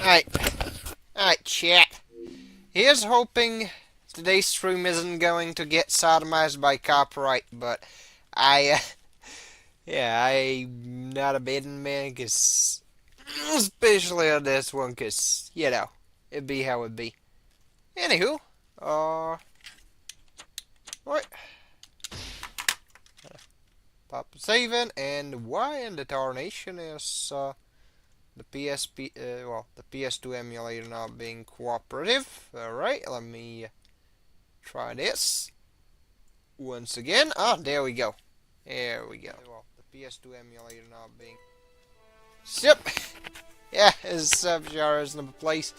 Alright. Alright, chat. Here's hoping today's stream isn't going to get sodomized by copyright, but yeah, I'm not a betting man, cause, especially on this one, cause, you know, it'd be how it be. Anywho, what? Pop saving, and why in the tarnation is, the the PS2 emulator not being cooperative. Alright, let me try this. Once again. Ah, there we go. There we go. Well, the PS2 emulator not being... Yep. Yeah, his subjar is in the place.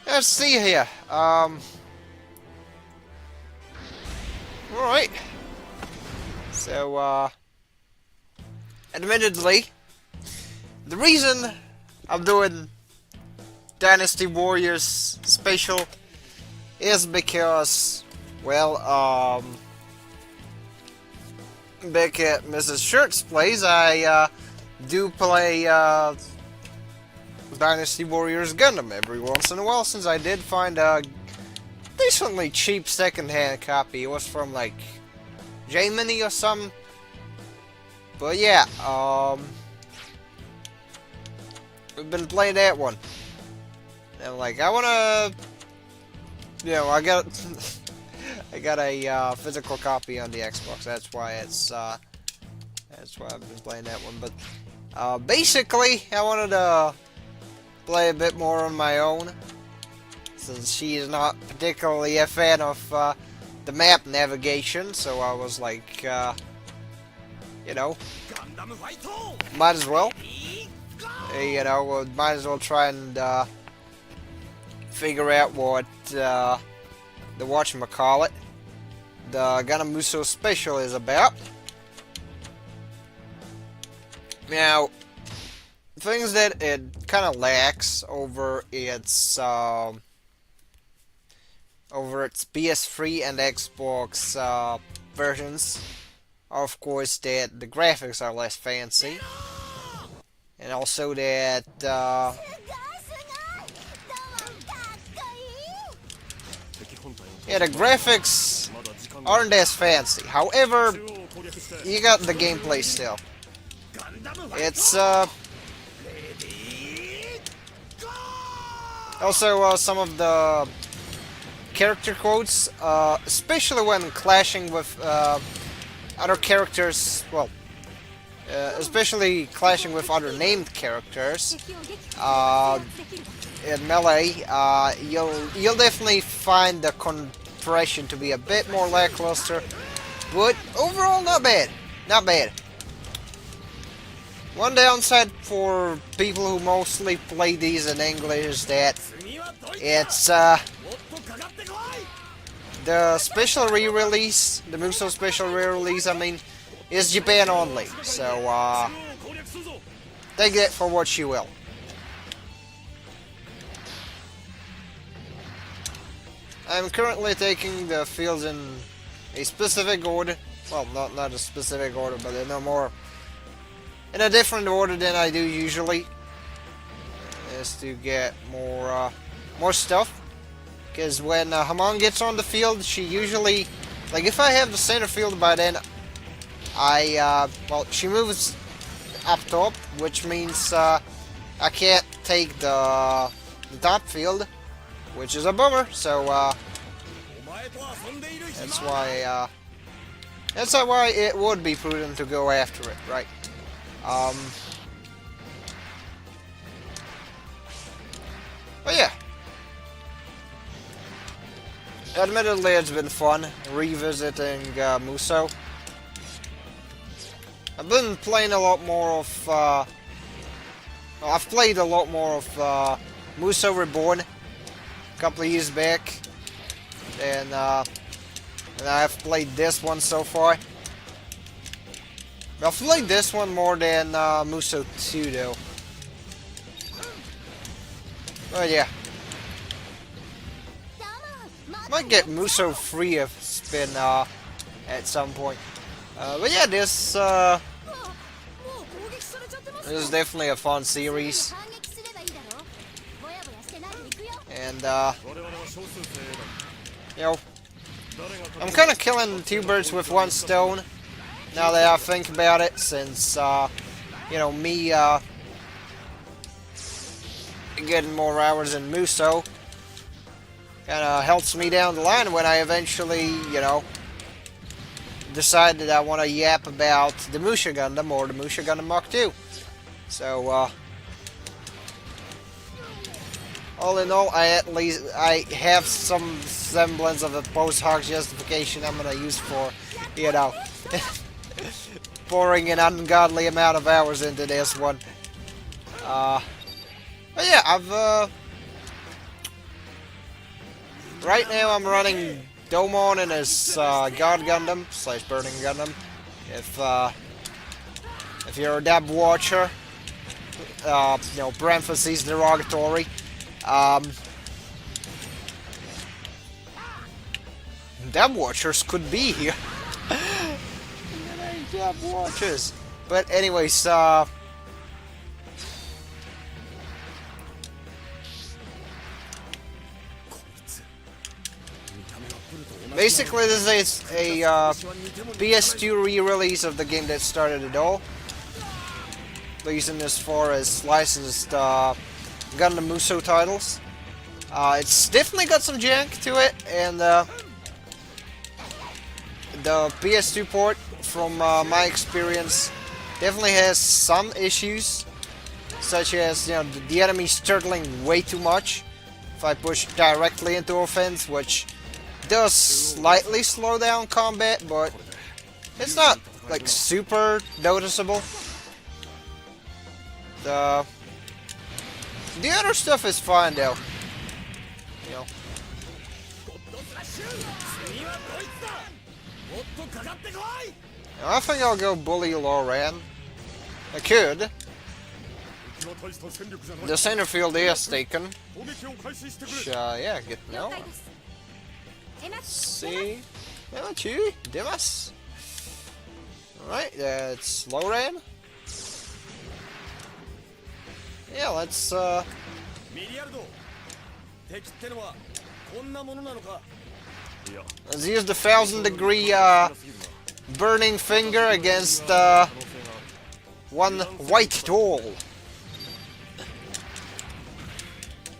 Let's see here. Alright. So, admittedly, the reason I'm doing Dynasty Warriors Special is because, well, back at Mrs. Shirt's place, I do play Dynasty Warriors Gundam every once in a while, since I did find a decently cheap second-hand copy. It was from, like, Germany or something. But yeah, we've been playing that one. And like, I wanna... You know, I got a physical copy on the Xbox. That's why it's, that's why I've been playing that one. But, basically, I wanted to play a bit more on my own, since she is not particularly a fan of, the map navigation, so I was like, you know, might as well. You know, might as well try and figure out what the whatchamacallit, the Gundam Musou Special is about. Now, things that it kind of lacks over its PS3 and Xbox versions, of course, that the graphics are less fancy. And also that, yeah, the graphics aren't as fancy. However, you got the gameplay still. It's, also, some of the character quotes, especially when clashing with, other characters, well, especially clashing with other named characters in Melee, you'll definitely find the compression to be a bit more lackluster, but overall not bad, not bad. One downside for people who mostly play these in English is that it's the special re-release, the Musou Special re-release, I mean, is Japan only, so, take it for what you will. I'm currently taking the fields in a specific order, well, not a specific order, but in a different order than I do usually, is to get more stuff. Because when Hamon gets on the field, she usually, like, if I have the center field by then, well, she moves up top, which means I can't take the top field, which is a bummer. So that's why it would be prudent to go after it, right? But yeah. Admittedly, it's been fun revisiting Musou. I've been playing a lot more of, well, I've played a lot more of Musou Reborn a couple of years back, and I've played this one so far. I've played this one more than Musou 2 though. But yeah. Might get Musou 3 if spin at some point. But yeah, this is definitely a fun series. And, you know, I'm kind of killing two birds with one stone, now that I think about it, since, you know, me, getting more hours in Musou kind of helps me down the line when I eventually, you know, decide that I want to yap about the Musou Gundam or the Musou Gundam Mach 2. So, all in all, I have some semblance of a post-hoc justification I'm gonna use for, you know, pouring an ungodly amount of hours into this one. But yeah, right now I'm running Domon in his God Gundam / Burning Gundam. If you're a dub watcher, you know, parentheses derogatory. Dub watchers could be here. Dub watchers. But anyways, basically this is a PS2 re-release of the game that started it all. Using this for as licensed Gundam Musou titles. It's definitely got some jank to it, and the PS2 port, from my experience, definitely has some issues, such as, you know, the enemies turtling way too much if I push directly into offense, which does slightly slow down combat, but it's not like super noticeable. The other stuff is fine though. You know. I think I'll go bully Loran. I could. The center field is taken. Yeah, get no. See. Demas. Alright, that's Loran. Yeah, let's use the 1000-degree burning finger against one white doll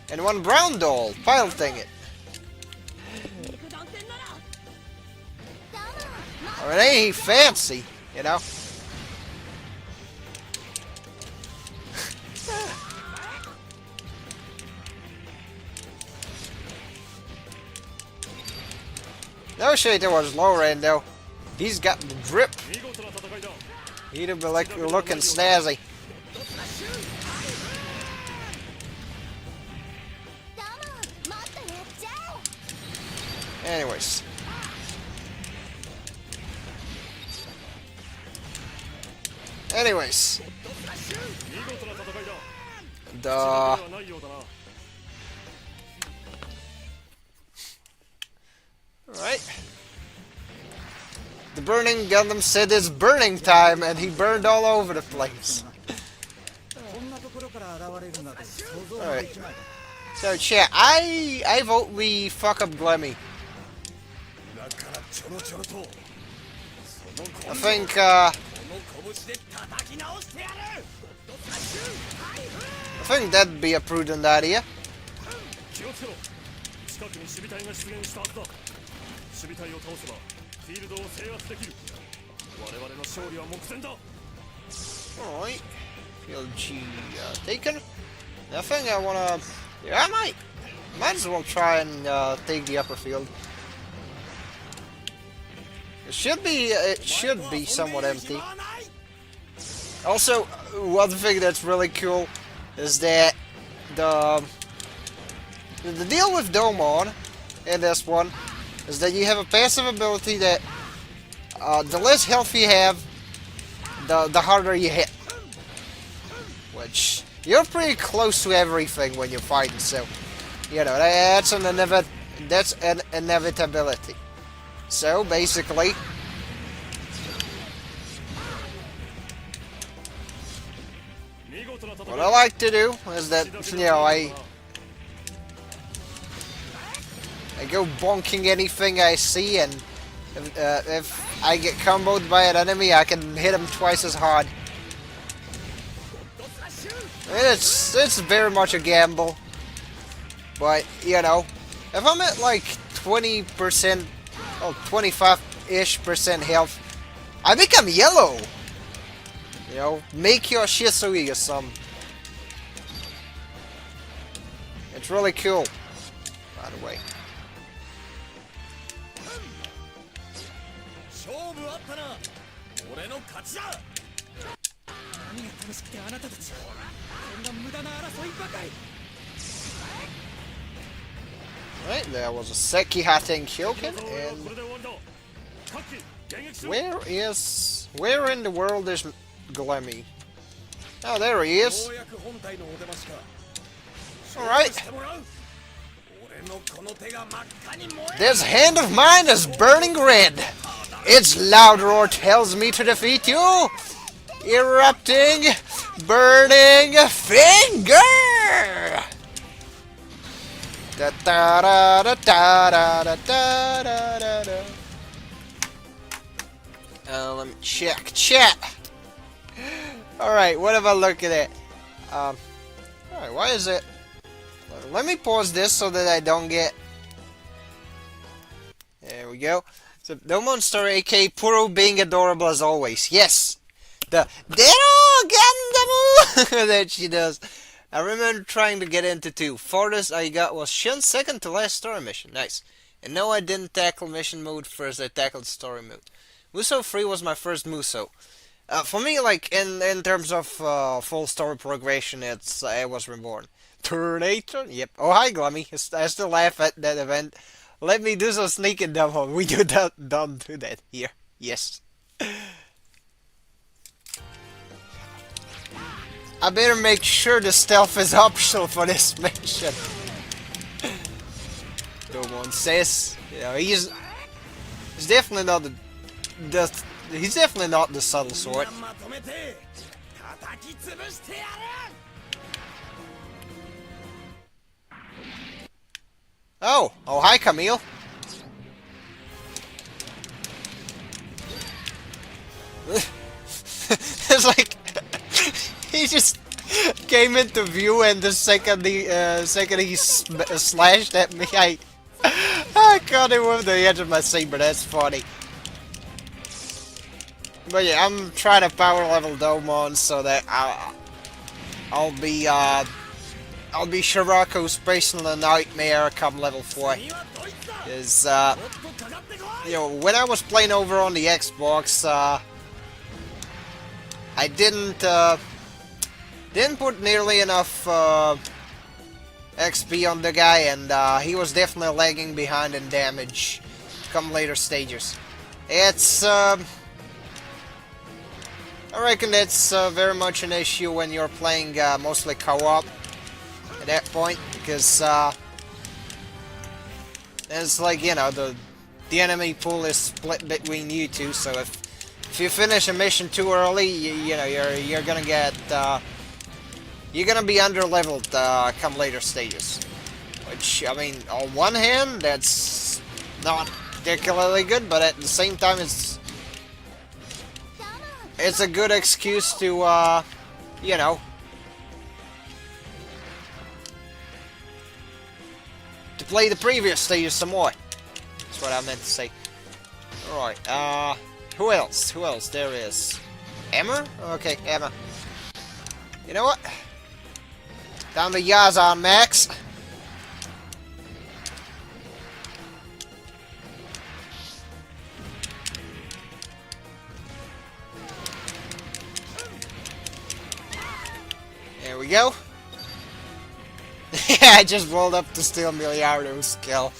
and one brown doll piloting it. Or it ain't fancy, you know. No shade towards Loran though. He's got the drip. He'd be like looking snazzy. Anyways. Alright. The Burning Gundam said it's burning time, and he burned all over the place. Alright. So, chat, I vote we fuck up Glemmy. I think that'd be a prudent idea. Alright. Field G taken. I think I wanna... Yeah, I might as well try and take the upper field. It should be somewhat empty. Also, one thing that's really cool is that the deal with Domon in this one is that you have a passive ability that the less health you have, the harder you hit. Which you're pretty close to everything when you're fighting, so you know that's an inevitability. So basically, what I like to do is that, you know, I go bonking anything I see, and if I get comboed by an enemy, I can hit him twice as hard. It's very much a gamble, but you know, if I'm at like 20%, oh 25-ish% health, I become yellow. You know, make your Shisui or some. It's really cool, by the way. Right, there was a Sekihaten Kyoken, and where in the world is Glemmy? Oh, there he is. Alright. This hand of mine is burning red. Its loud roar tells me to defeat you. Erupting, burning finger. Da da da da da da da da da. Let me check chat. Alright, what am I looking at? Alright, why is it? Let me pause this so that I don't get... There we go. So, no monster, aka Puro, being adorable as always. Yes! The Gundam Musou that she does. I remember trying to get into 2. Farthest I got was Shun's second to last story mission. Nice. And no, I didn't tackle mission mode first, I tackled story mode. Musou 3 was my first Musou. For me, like, in terms of full story progression, it was Reborn. Terminator? Yep. Oh, hi, Glummy. I still laugh at that event. Let me do some sneaking demo. We don't do that here. Yes. I better make sure the stealth is optional for this mission. Domon says, you know, he's definitely not he's definitely not the subtle sort. Oh, hi, Camille. It's like he just came into view, and the second he slashed at me, I caught him with the edge of my saber. That's funny. But yeah, I'm trying to power level Domon so that I'll be Shirako's personal nightmare come level 4. Because you know, when I was playing over on the Xbox, I didn't put nearly enough XP on the guy, and he was definitely lagging behind in damage come later stages. It's I reckon that's very much an issue when you're playing mostly co-op at that point, because it's like, you know, the enemy pool is split between you two, so if you finish a mission too early, you know, you're gonna get you're gonna be under-leveled come later stages. Which, I mean, on one hand, that's not particularly good, but at the same time, it's a good excuse to, you know, to play the previous stages some more. That's what I meant to say. Alright, who else? Who else? There is Emma? Okay, Emma. You know what? Down to Yazan, Max. There we go. Yeah, I just rolled up to steal Miliardo's kill.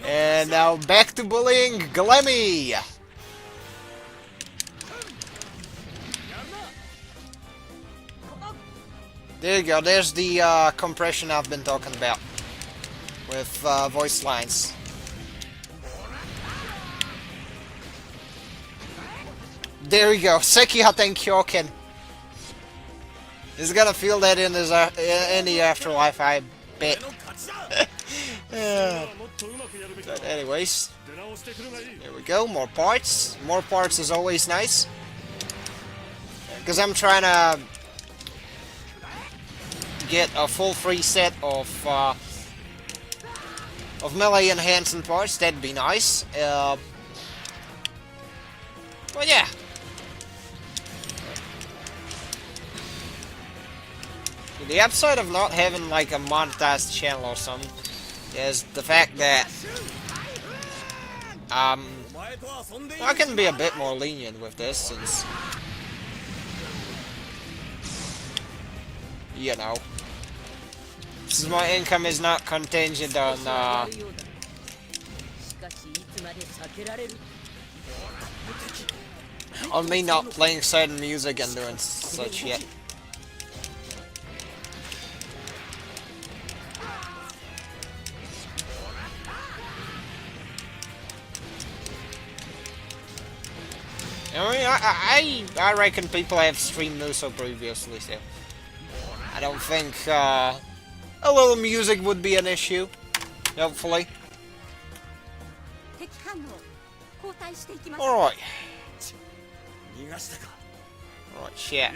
And now back to bullying Glemmy. There you go, there's the compression I've been talking about. With voice lines. There we go, Sekihaten Kyoken. He's gonna feel that in the afterlife, I bet. But anyways, there we go, more parts. More parts is always nice. Because I'm trying to get a full free set of melee enhancing parts. That'd be nice. But yeah. The upside of not having like a monetized channel or something is the fact that I can be a bit more lenient with this since, you know, since my income is not contingent on me not playing certain music and doing such shit. I mean, I reckon people have streamed Musou previously, so I don't think a little music would be an issue. Hopefully. Alright. Alright, shit.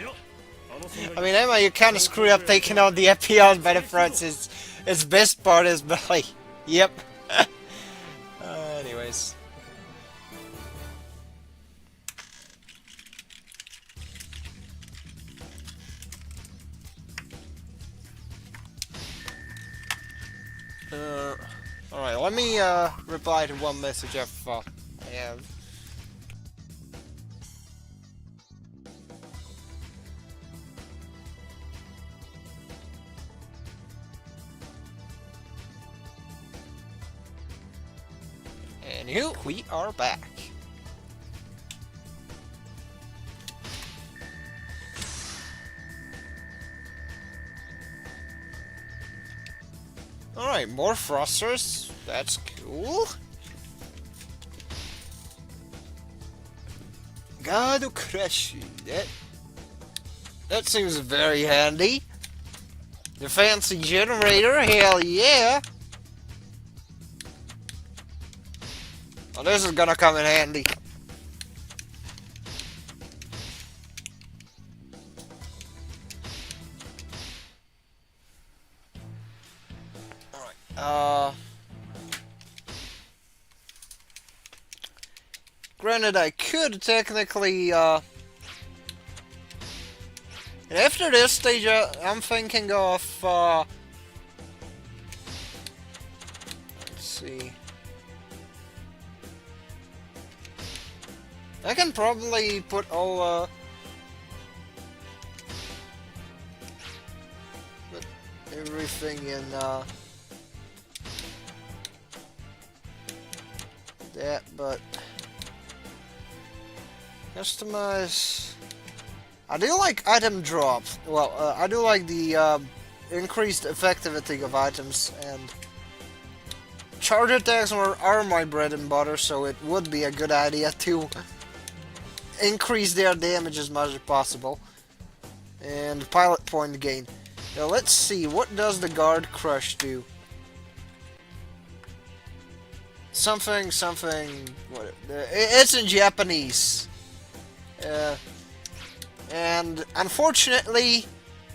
I mean, Emma, you kinda screwed up taking out the Epion by the front. Its best part is belly. Yep. Anyways. Alright, let me reply to one message I have. And here we are back. Alright, more thrusters. That's cool. God, crash. That seems very handy. The fancy generator, hell yeah. Oh, this is gonna come in handy. Granted, I could technically, after this stage, I'm thinking of, let's see. I can probably put all, put everything in, that, but customize. I do like item drop. Well, I do like the increased effectivity of items, and charge attacks are my bread and butter, so it would be a good idea to increase their damage as much as possible. And pilot point gain. Now let's see, what does the guard crush do? Something, what, it's in Japanese. And unfortunately,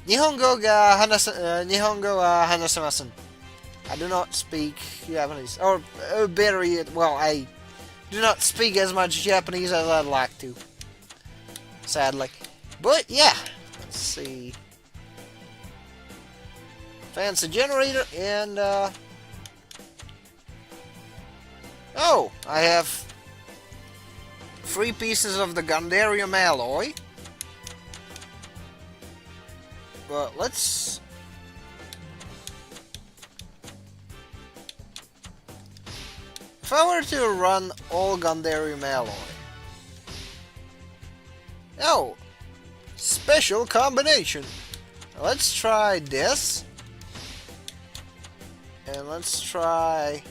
Nihongo ga hanasemasen. I do not speak Japanese, or better yet, well, I do not speak as much Japanese as I'd like to, sadly. But yeah, let's see. Fancy generator, and oh, I have 3 pieces of the Gundam alloy. But let's... If I were to run all Gundam alloy... Oh! Special combination! Let's try this. And let's try...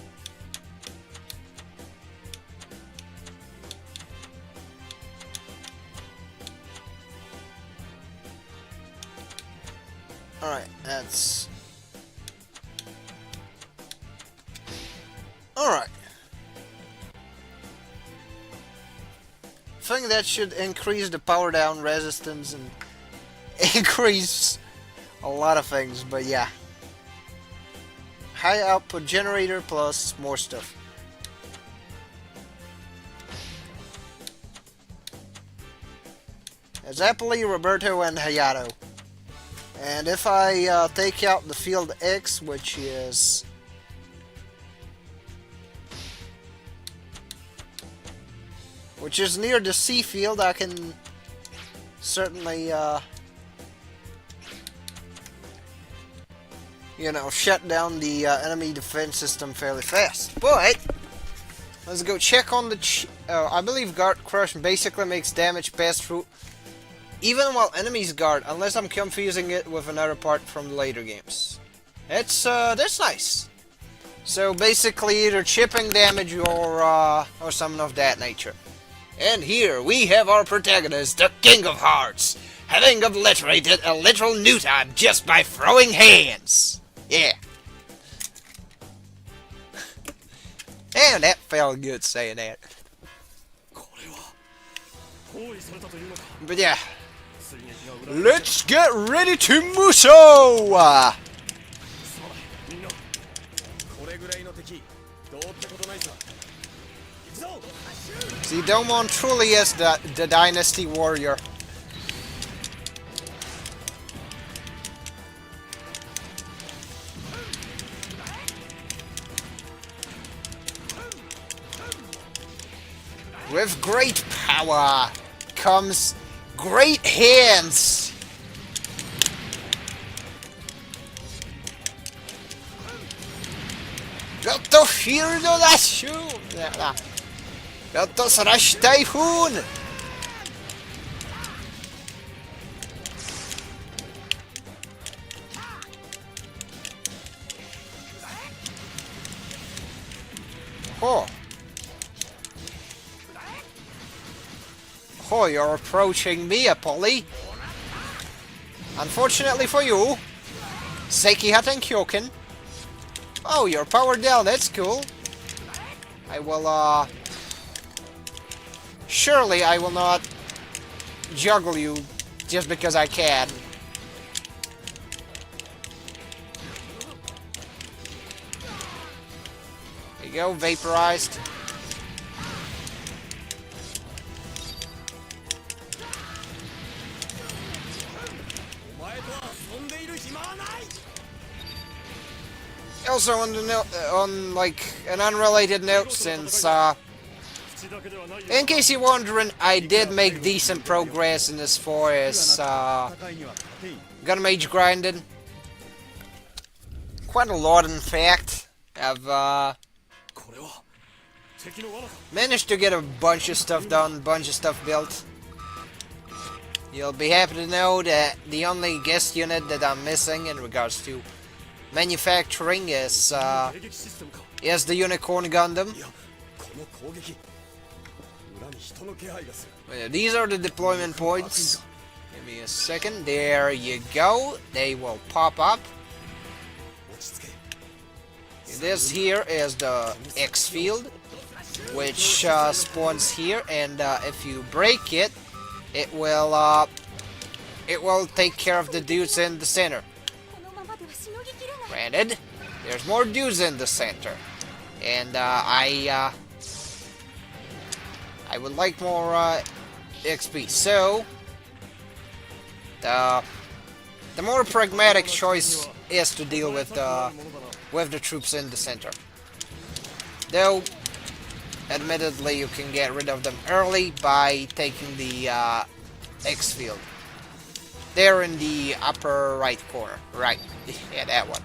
Alright, that's... Alright. I think that should increase the power down resistance and increase a lot of things, but yeah. High output generator plus more stuff. It's Eppley, Roberto, and Hayato. And if I take out the field X, which is near the C field, I can certainly you know, shut down the enemy defense system fairly fast. But let's go check on the I believe Guard Crush basically makes damage pass through even while enemies guard, unless I'm confusing it with another part from the later games. That's nice. So basically either chipping damage or something of that nature. And here we have our protagonist, the King of Hearts, having obliterated a literal new type just by throwing hands. Yeah. And that felt good saying that. But yeah. Let's get ready to Musou! See, Domon truly is the Dynasty Warrior. With great power comes great hands. Goto Shield Dashu! Goto Slash Typhoon! Oh. Oh, you're approaching me, Polly. Unfortunately for you, Sekihat and Kyoken. Oh, you're powered down, that's cool. I will, surely I will not juggle you just because I can. There you go, vaporized. Also on the note, on like an unrelated note, since in case you're wondering, I did make decent progress in as far as Gun Mage grinding. Quite a lot, in fact. I've managed to get a bunch of stuff done, bunch of stuff built. You'll be happy to know that the only guest unit that I'm missing in regards to manufacturing is the Unicorn Gundam. These are the deployment points. Give me a second. There you go. They will pop up. This here is the X field, which spawns here, and if you break it, it will take care of the dudes in the center. Granted, there's more dudes in the center, and I would like more XP. So the more pragmatic choice is to deal with the troops in the center. Though, admittedly, you can get rid of them early by taking the X field. There in the upper right corner. Right. Yeah, that one.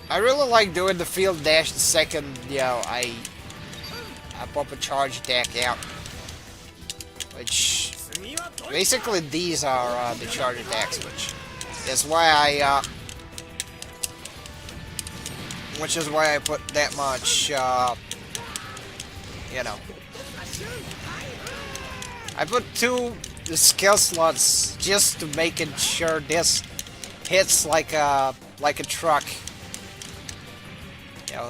I really like doing the field dash the second, you know, I pop a charge attack out. Which, basically these are the charge attacks, which is why I put that much, you know, I put 2 skill slots just to make it sure this hits like a truck. You know.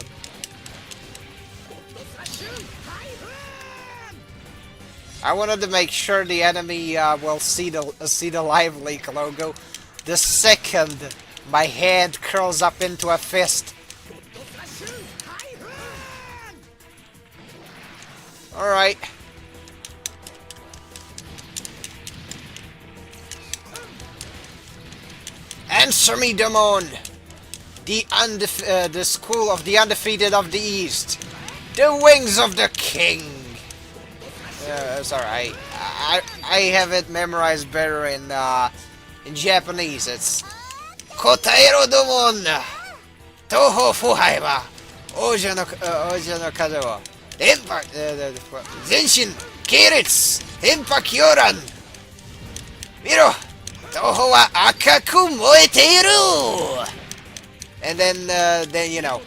I wanted to make sure the enemy will see the live leak logo the second my hand curls up into a fist. Alright. Answer me, Demon! The school of the undefeated of the East. The wings of the king! It's alright. I have it memorized better in Japanese. It's Kotaero Demon! Toho Fuhaiba! Oja no Kaze wa Enpa Zenshin Keiretsu Enpa Kyoran! Miro! Toho wa akaku moeteiru! And then you know,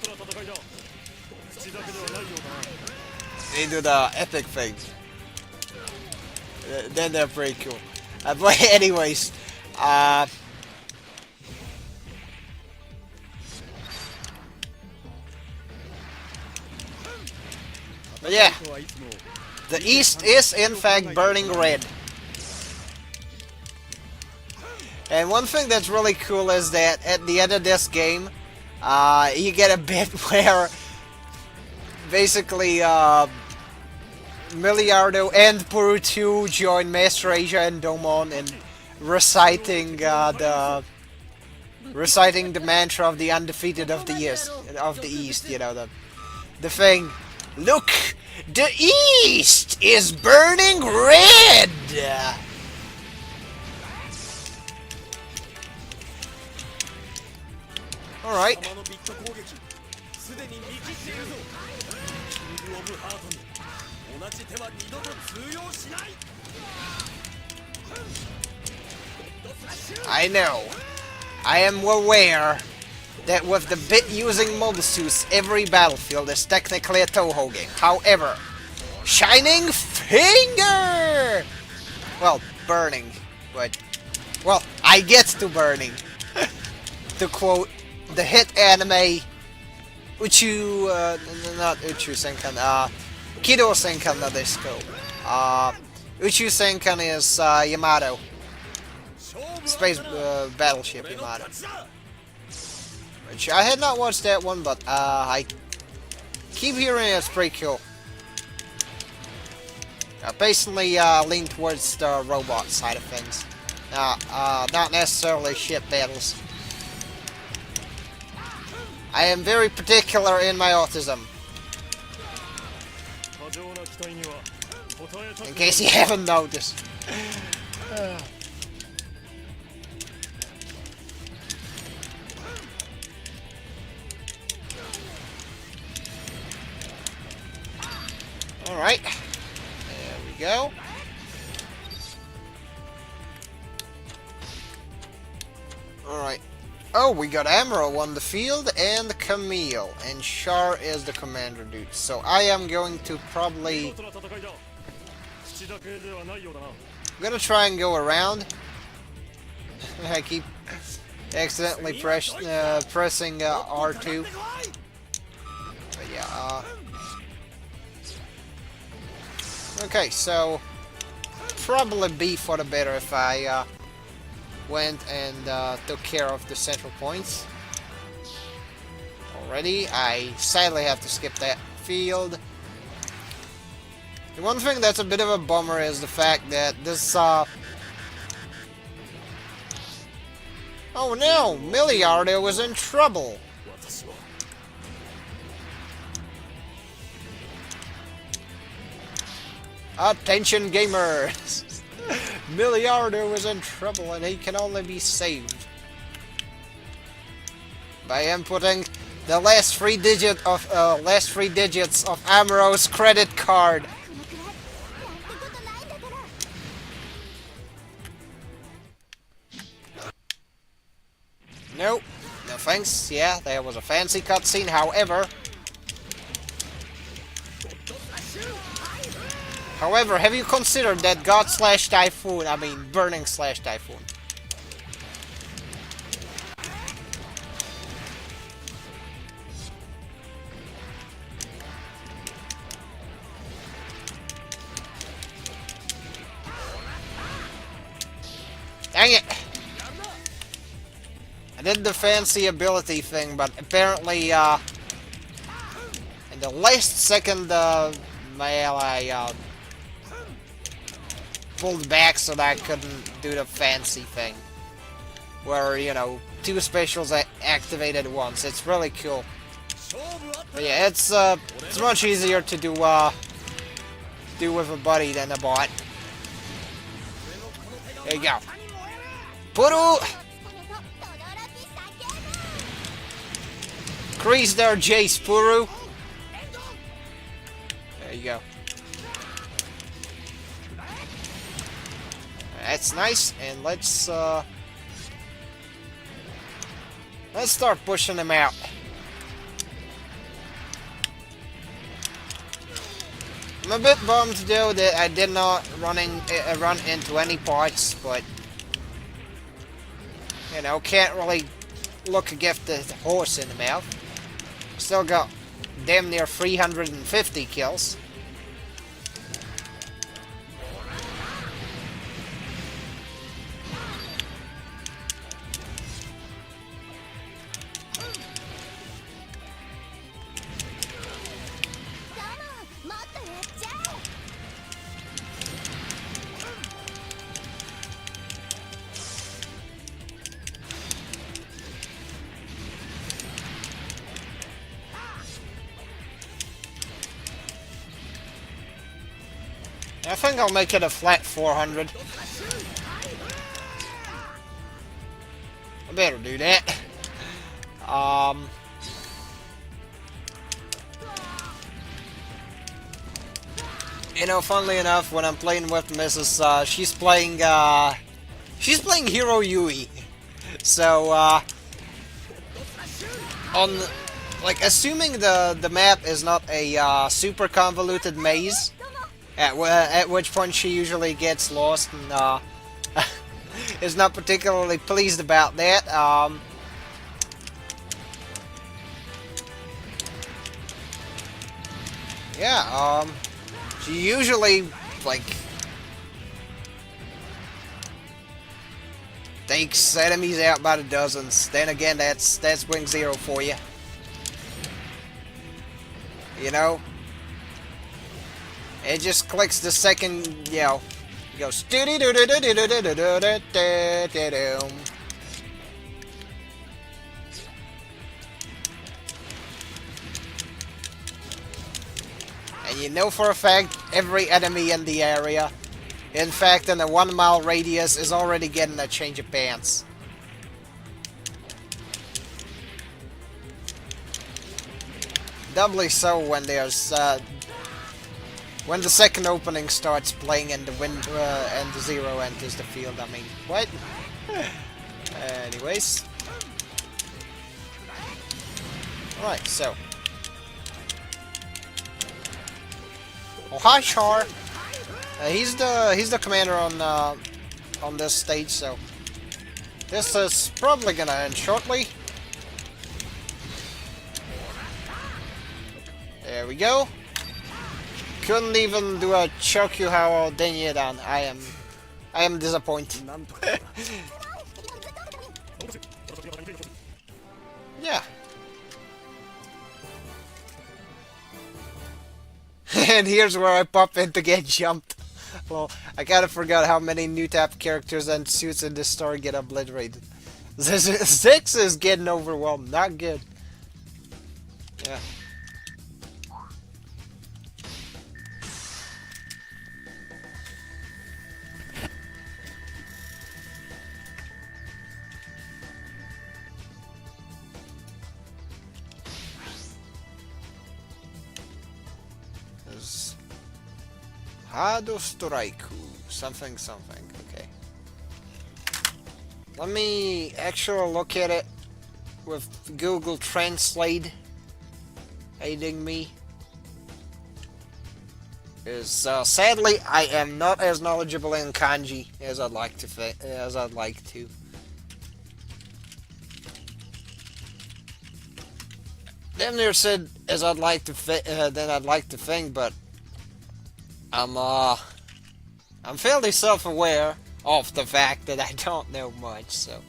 they do the epic things. Then they're pretty cool. But anyways, but yeah, the East is in fact burning red. And one thing that's really cool is that at the end of this game, you get a bit where basically Miliardo and Purutu join Master Asia and Domon in reciting the mantra of the undefeated of the East. You know, the thing. Look, the East is burning red. Alright. I know. I am aware that with the bit using Mobusu's, every battlefield is technically a Toho game. However, Shining Finger! Well, burning. But, well, I get to burning. To quote the hit anime not Uchu Senkan, Kido Senkan no desu. Uchu Senkan is Yamato. Space battleship Yamato. Which I had not watched that one, but I keep hearing it's pretty cool. I basically lean towards the robot side of things. Not necessarily ship battles. I am very particular in my autism. In case you haven't noticed. Alright. There we go. Alright. Oh, we got Amuro on the field and Camille, and Char is the commander dude. So I am going to probably... I'm gonna try and go around. I keep accidentally pressing R2. But yeah, okay, so probably be for the better if I went and took care of the central points already. I sadly have to skip that field. The one thing that's a bit of a bummer is the fact that this oh no, Miliardo was in trouble. Attention gamers! Miliardo is in trouble and he can only be saved by inputting the last three digits of Amuro's credit card. Nope, no thanks. Yeah, there was a fancy cutscene, however, However, have you considered that God slash Typhoon, I mean Burning slash Typhoon? Dang it! I did the fancy ability thing, but apparently, in the last second, my ally, pulled back so that I couldn't do the fancy thing. Where, you know, 2 specials activated at once. It's really cool. But yeah, it's much easier to do with a buddy than a bot. There you go. Puru! Crease their Jace, Puru. There you go. That's nice, and let's start pushing them out. I'm a bit bummed though that I did not run into any parts, but you know, can't really look a gift the horse in the mouth. Still got damn near 350 kills. I think I'll make it a flat 400. I better do that. You know, funnily enough, when I'm playing with Mrs., she's playing Hero Yui. So, assuming the map is not a super convoluted maze, at which point she usually gets lost and is not particularly pleased about that. Yeah, she usually takes enemies out by the dozens. Then again, that's Wing Zero for you. You know? It just clicks the second, you know, it goes and you know for a fact every enemy in the area, in fact in a 1 mile radius, is already getting a change of pants. Doubly so when there's when the second opening starts playing and the Zero enters the field. I mean, what? Anyways. Alright, so. Oh, hi, Char. He's the commander on this stage, so this is probably gonna end shortly. There we go. Couldn't even do a Chokyuhao Denyedan. I am disappointed. Yeah. And here's where I pop in to get jumped. Well, I kinda forgot how many new type characters and suits in this story get obliterated. 6 is getting overwhelmed. Not good. Yeah. Hado Straiku. Something. Okay. Let me actually look at it with Google Translate aiding me. is sadly I am not as knowledgeable in kanji as I'd like to. Damn near said as I'd like to than I'd like to think, but I'm fairly self-aware of the fact that I don't know much. So,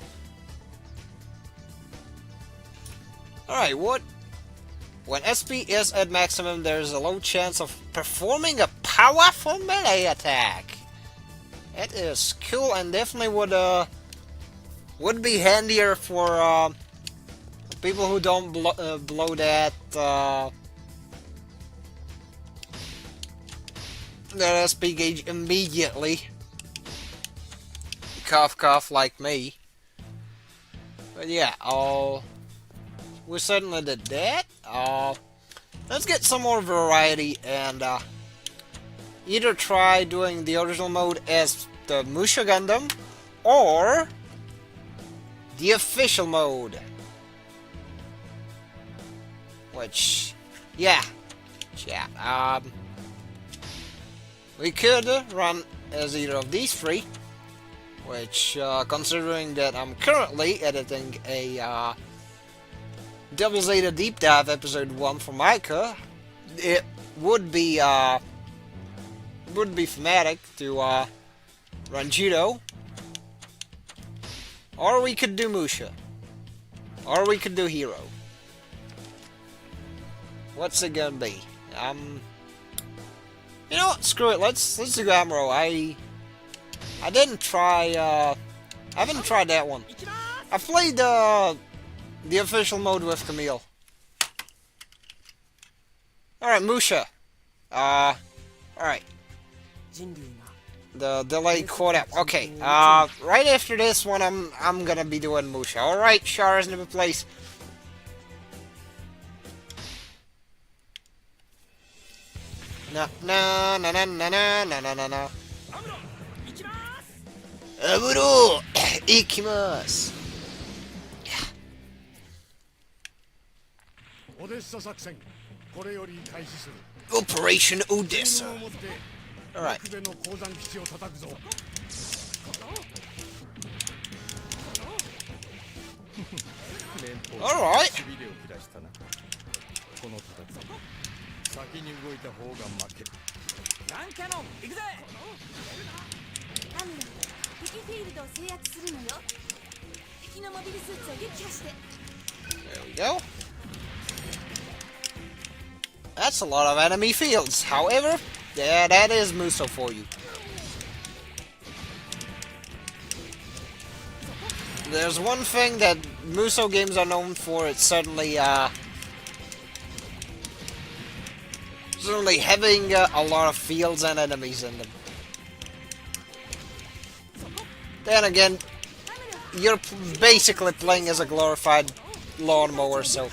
all right, what? When SP is at maximum, there's a low chance of performing a powerful melee attack. It is cool and definitely would be handier for people who don't blow that SP gauge immediately. Cough cough like me. But yeah, we certainly did that. Let's get some more variety and either try doing the original mode as the Musou Gundam or the official mode. Which, yeah, we could run as either of these three. Which, considering that I'm currently editing a Double Zeta Deep Dive Episode 1 for Micah, it would be thematic to run Judo, or we could do Musha, or we could do Hero. What's it gonna be? You know what? Screw it. Let's do Amuro. I didn't try. I haven't tried that one. I played the official mode with Camille. Alright, Musha. Alright. The delay caught up. Okay, right after this one, I'm gonna be doing Musha. Alright, Shara's in the place. Na na na na na na na na na na. Amuro! Ikimasu! Operation Odessa. Alright. Alright. There we go. That's a lot of enemy fields. However, yeah, that is Musou for you. There's one thing that Musou games are known for. It's certainly having a lot of fields and enemies in them. Then again, you're basically playing as a glorified lawnmower, so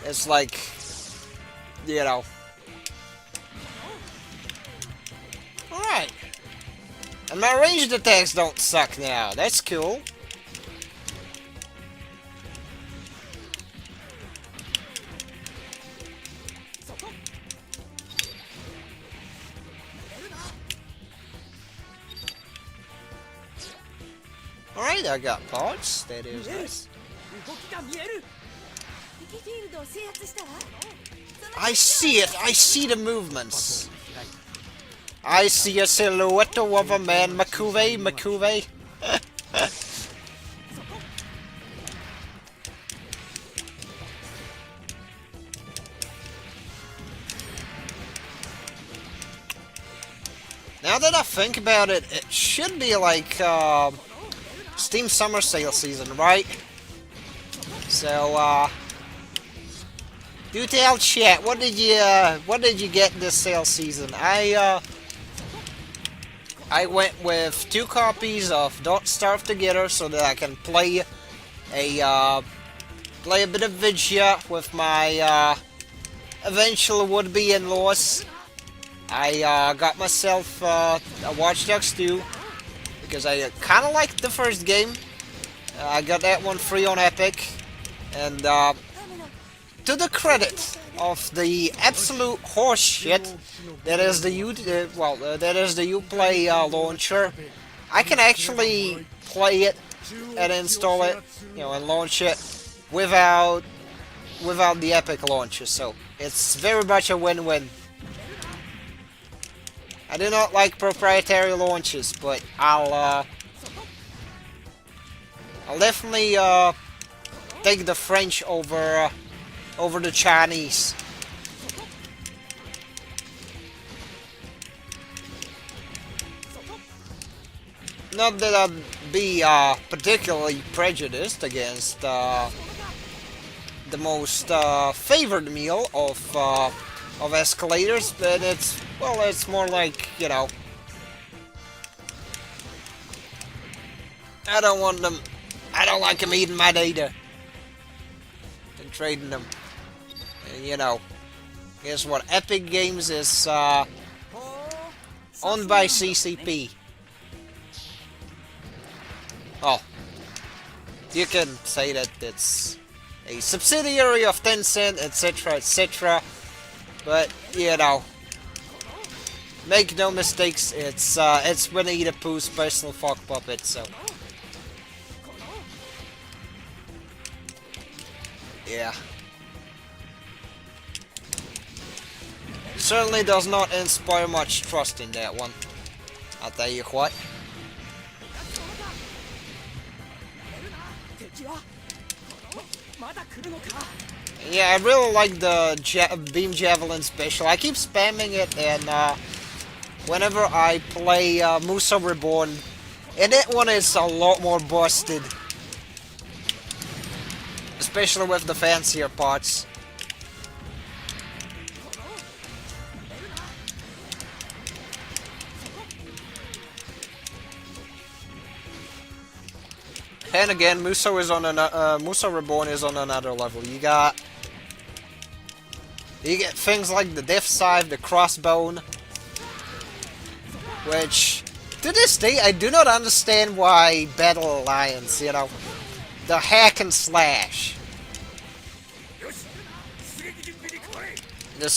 it's like, you know. Alright. And my ranged attacks don't suck now. That's cool. Alright, I got parts. That is nice. I see it. I see the movements. I see a silhouette of a man. Makuve, Makuve. Now that I think about it, it should be like Steam Summer Sale season, right? So, do tell chat, what did you get this sale season? I went with 2 copies of Don't Starve Together so that I can play a bit of Vidya with my eventual would-be in-laws. I got myself a Watch Dogs 2 because I kind of liked the first game. I got that one free on Epic, and to the credit of the absolute horseshit that is the Uplay launcher, I can actually play it and install it, and launch it without the Epic launcher. So it's very much a win-win. I do not like proprietary launches, but I'll definitely take the French over the Chinese. Not that I'd be particularly prejudiced against the most favored meal of escalators, but it's more like, I don't want them. I don't like them eating my data and trading them. And guess what? Epic Games is owned by CCP. Oh, you can say that it's a subsidiary of Tencent, etc., etc. But make no mistakes. It's Winnie the Pooh's personal fuck puppet. So. Yeah. Certainly does not inspire much trust in that one. I'll tell you what. Yeah, I really like the Beam Javelin Special. I keep spamming it, and whenever I play Musou Reborn, and that one is a lot more busted. Especially with the fancier parts. And again, Musou Reborn is on another level. You get things like the Death Scythe, the Crossbone, which to this day I do not understand why Battle Alliance, the hack and slash. The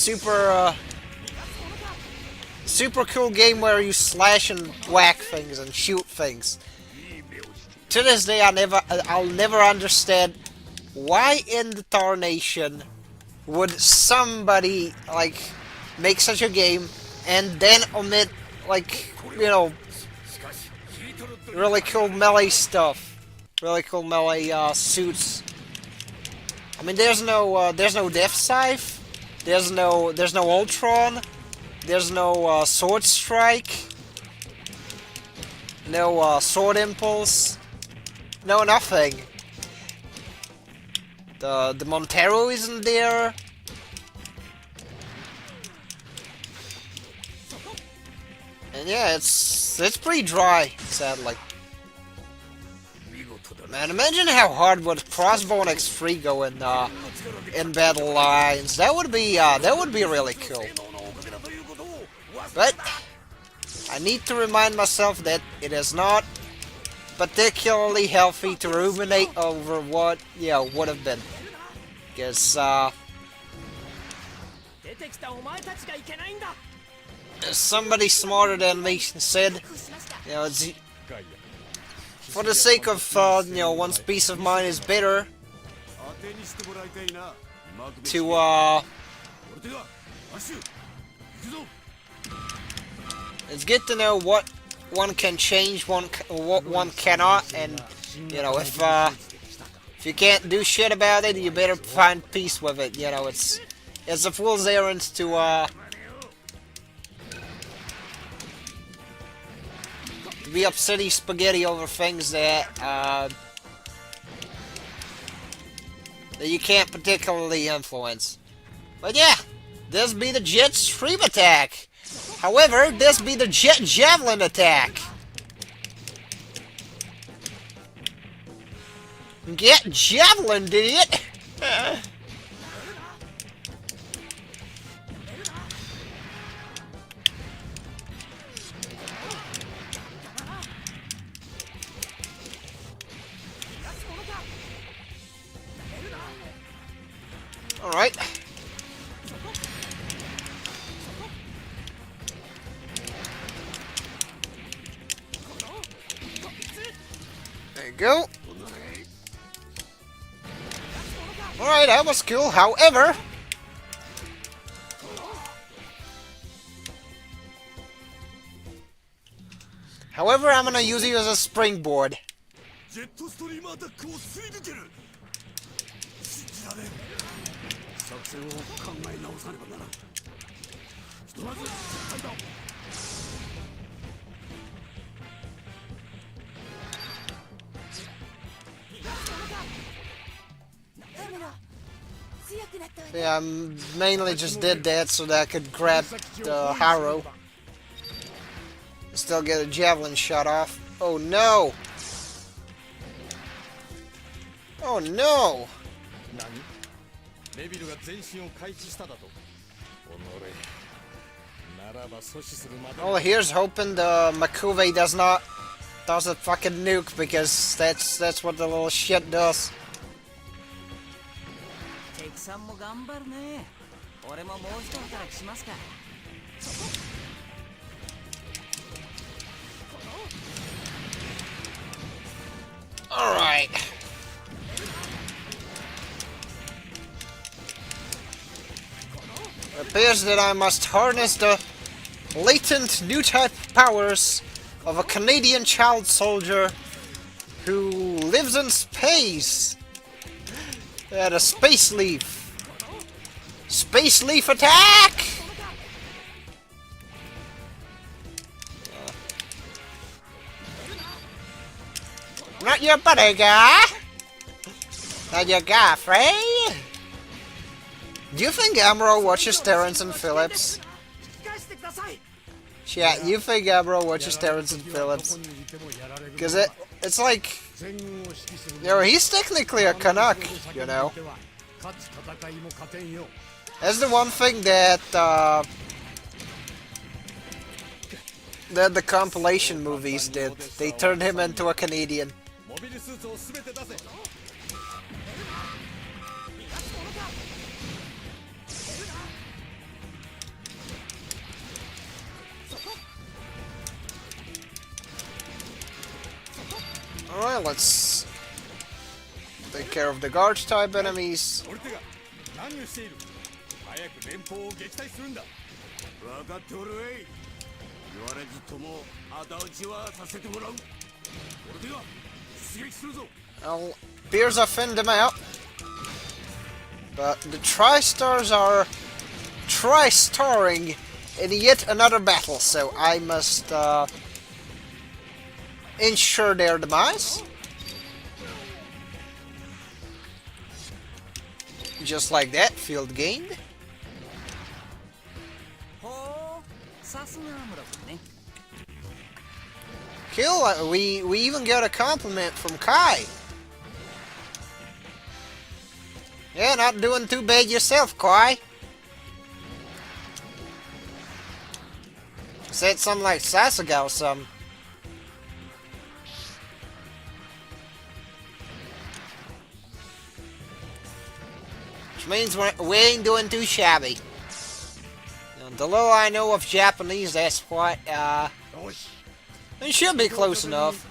super cool game where you slash and whack things and shoot things. To this day, I'll never understand why in the tarnation would somebody make such a game and then omit really cool melee stuff, really cool melee suits. I mean, there's no Death Scythe. There's no Ultron. There's no Sword Strike. No Sword Impulse. No nothing. The Montero isn't there. And yeah, it's pretty dry, sadly. Man, imagine how hard would Crossbone X3 go in Battle Lines. That would be really cool. But I need to remind myself that it is not particularly healthy to ruminate over what would have been, because somebody smarter than me said, it's, for the sake of one's peace of mind is better to it's good to know what one can change, what one cannot, and if you can't do shit about it, you better find peace with it. It's a fool's errand to be upsetting spaghetti over things that you can't particularly influence. But yeah, this be the Jet Stream attack. However, this be the Jet Javelin attack. Get Javelin, idiot! Alright. There you go. Alright, that was cool. However, I'm gonna use you as a springboard. Yeah, I mainly just did that so that I could grab the Harrow. Still get a javelin shot off. Oh no! Oh no! Well, here's hoping the Makuve does a fucking nuke, because that's what the little shit does. Alright. It appears that I must harness the latent new type powers of a Canadian child soldier who lives in space. At a space leaf. Space leaf attack! Not your buddy guy. Not your guy, Frey. Do you think Amuro watches Terrence and Phillips? Yeah, you think Amuro watches Terrence and Phillips? Because it's like, you know, he's technically a Canuck, you know. That's the one thing that the compilation movies did. They turned him into a Canadian. Alright, let's take care of the guards type enemies. Well, appears I thinned them out. But the Tri-Stars are Tri-Starring in yet another battle, so I must ensure their demise. Just like that, field gained. Cool, we even got a compliment from Kai. Yeah, not doing too bad yourself, Kai. Said something like Sasuga or something. Which means we ain't doing too shabby. The little I know of Japanese, that's what, it should be close enough.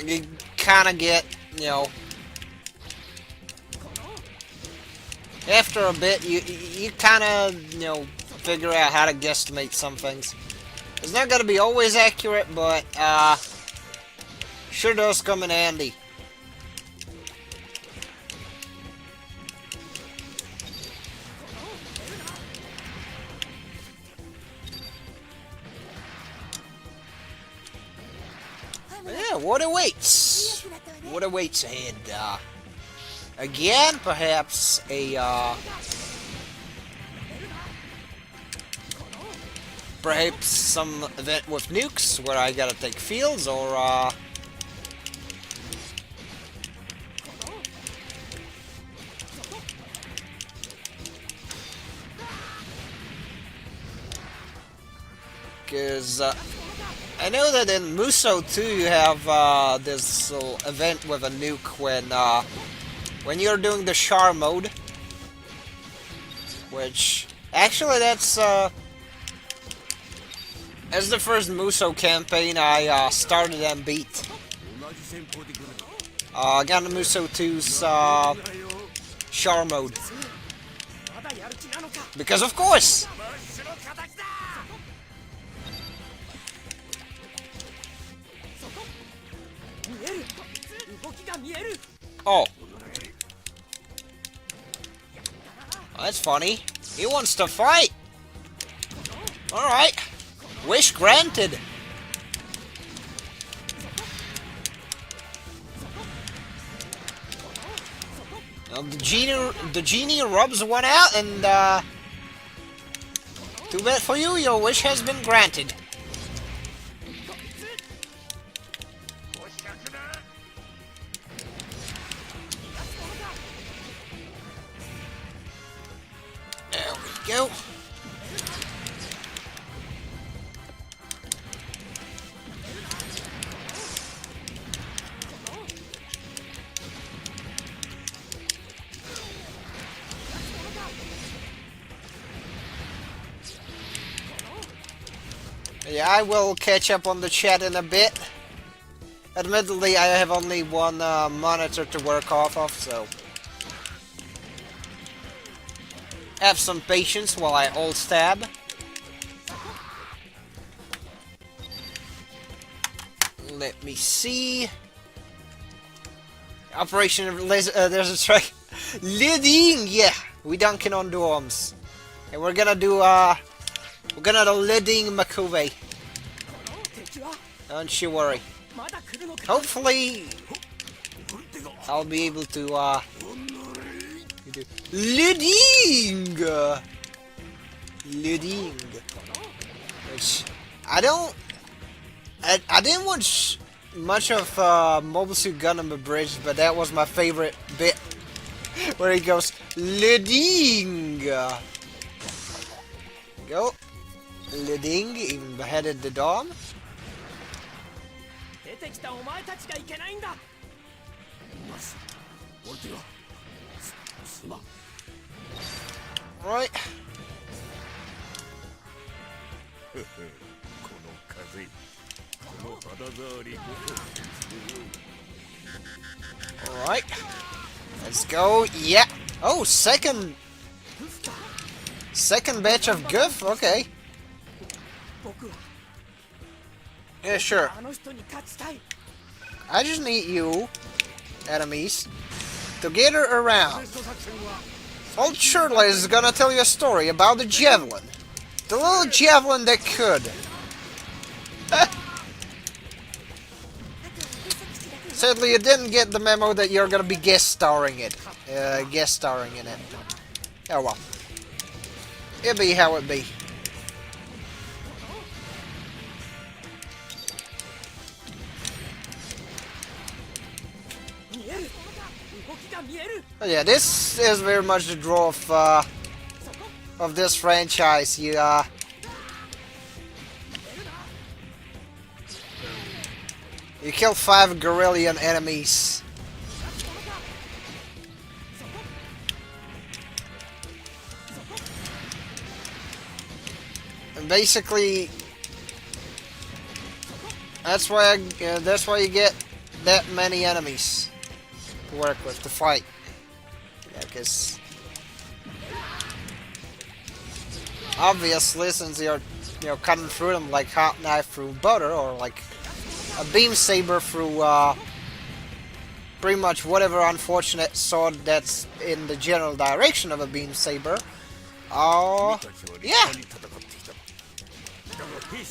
You kinda get, you know, after a bit, you kinda, you know, figure out how to guesstimate some things. It's not gonna be always accurate, but, sure does come in handy. Yeah, what awaits? What awaits ahead? Again, perhaps a, perhaps some event with nukes where I gotta take fields, or, because, I know that in Musou 2 you have this little event with a nuke when you're doing the Char mode, which actually that's as the first Musou campaign I started and beat. Gundam Musou 2's Char mode, because of course. Oh. That's funny. He wants to fight. Alright. Wish granted. The genie rubs one out, and too bad for you, your wish has been granted. There we go. Yeah, I will catch up on the chat in a bit. Admittedly, I have only one monitor to work off of, so have some patience while I alt-tab. Let me see. Operation there's a track. Leading, yeah, we dunking on dorms, and we're gonna do leading Makove. Don't you worry. Hopefully, I'll be able to leading, which I didn't watch much of Mobile Suit Gundam Abridged, but that was my favorite bit, where he goes leading. Go leading, even beheaded the Dom. Right. Alright. Let's go. Yeah. Oh, second batch of Goof? Okay. Yeah, sure. I just need you, enemies, to gather around. Old Shirtless is gonna tell you a story about the Javelin. The little Javelin that could. Sadly, you didn't get the memo that you're gonna be guest starring in it. Oh well. It be how it be. But yeah, this is very much the draw of this franchise. You kill 5 Guerrillian enemies. And basically, that's why you get that many enemies to work with, to fight. Yeah, because obviously, since you're cutting through them like hot knife through butter, or like a beam saber through pretty much whatever unfortunate sword that's in the general direction of a beam saber. Yeah.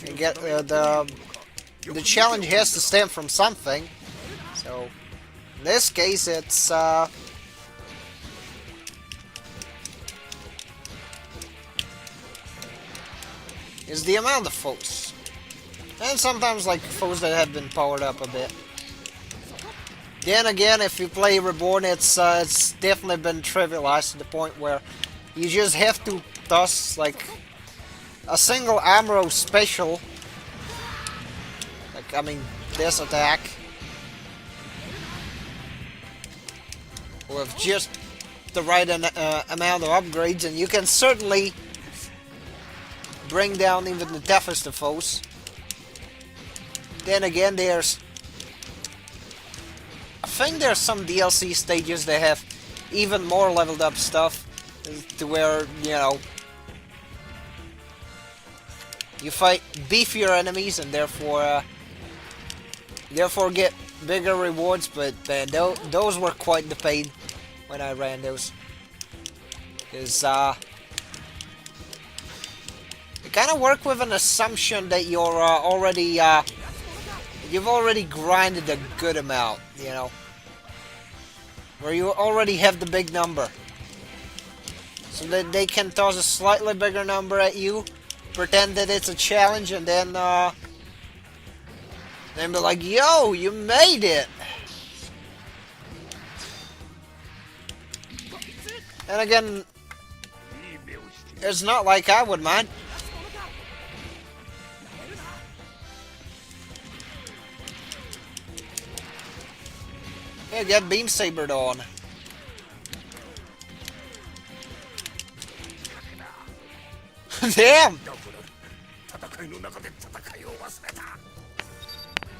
And get the challenge has to stem from something. So in this case, it's is the amount of foes. And sometimes like foes that have been powered up a bit. Then again, if you play Reborn, it's definitely been trivialized to the point where you just have to toss like a single Amuro special I mean, this attack. With just the right amount of upgrades, and you can certainly bring down even the toughest of foes. Then again, I think there's some DLC stages that have even more leveled up stuff, to where, you know, you fight beefier enemies and therefore get bigger rewards, but man, those were quite the pain when I ran those. Because, you kind of work with an assumption that you're you've already grinded a good amount, you know, where you already have the big number. So that they can toss a slightly bigger number at you, pretend that it's a challenge, and then be like, yo, you made it! And again, it's not like I would mind. Yeah, get beam sabered on. Damn!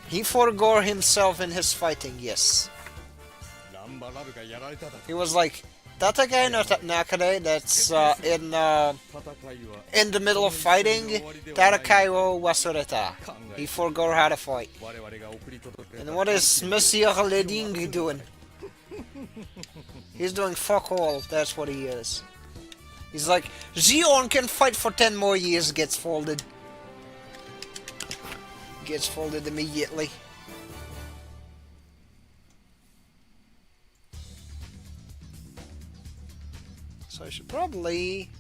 He forgot himself in his fighting, yes. He was like, Tatakai no Nakade, that's in the middle of fighting, Tatakai wo wasureta. He forgot how to fight. And what is Monsieur Leding doing? He's doing fuck all, that's what he is. He's like, Xion can fight for 10 more years, gets folded. Gets folded immediately. So I should probably...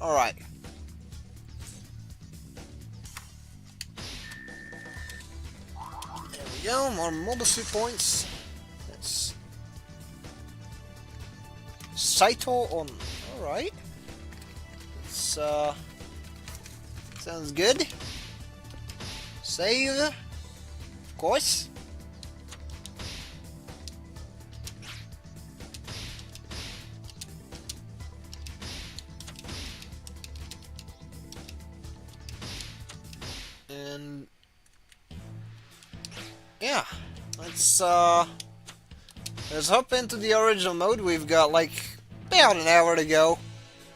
Alright. There we go, more modesty points. That's... Saito on. Alright. It's, sounds good. Save. Of course. And yeah, let's hop into the original mode. We've got like about an hour to go.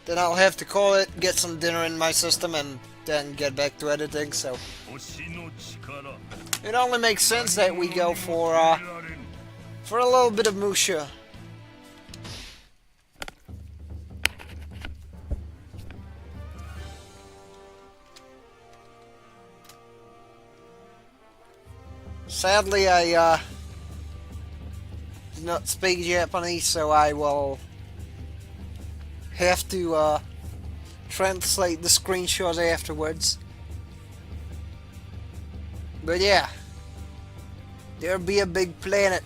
Then I'll have to call it, get some dinner in my system, and then get back to editing. So it only makes sense that we go for a little bit of Musou. Sadly, I do not speak Japanese, so I will have to translate the screenshots afterwards. But yeah, there'll be a big planet.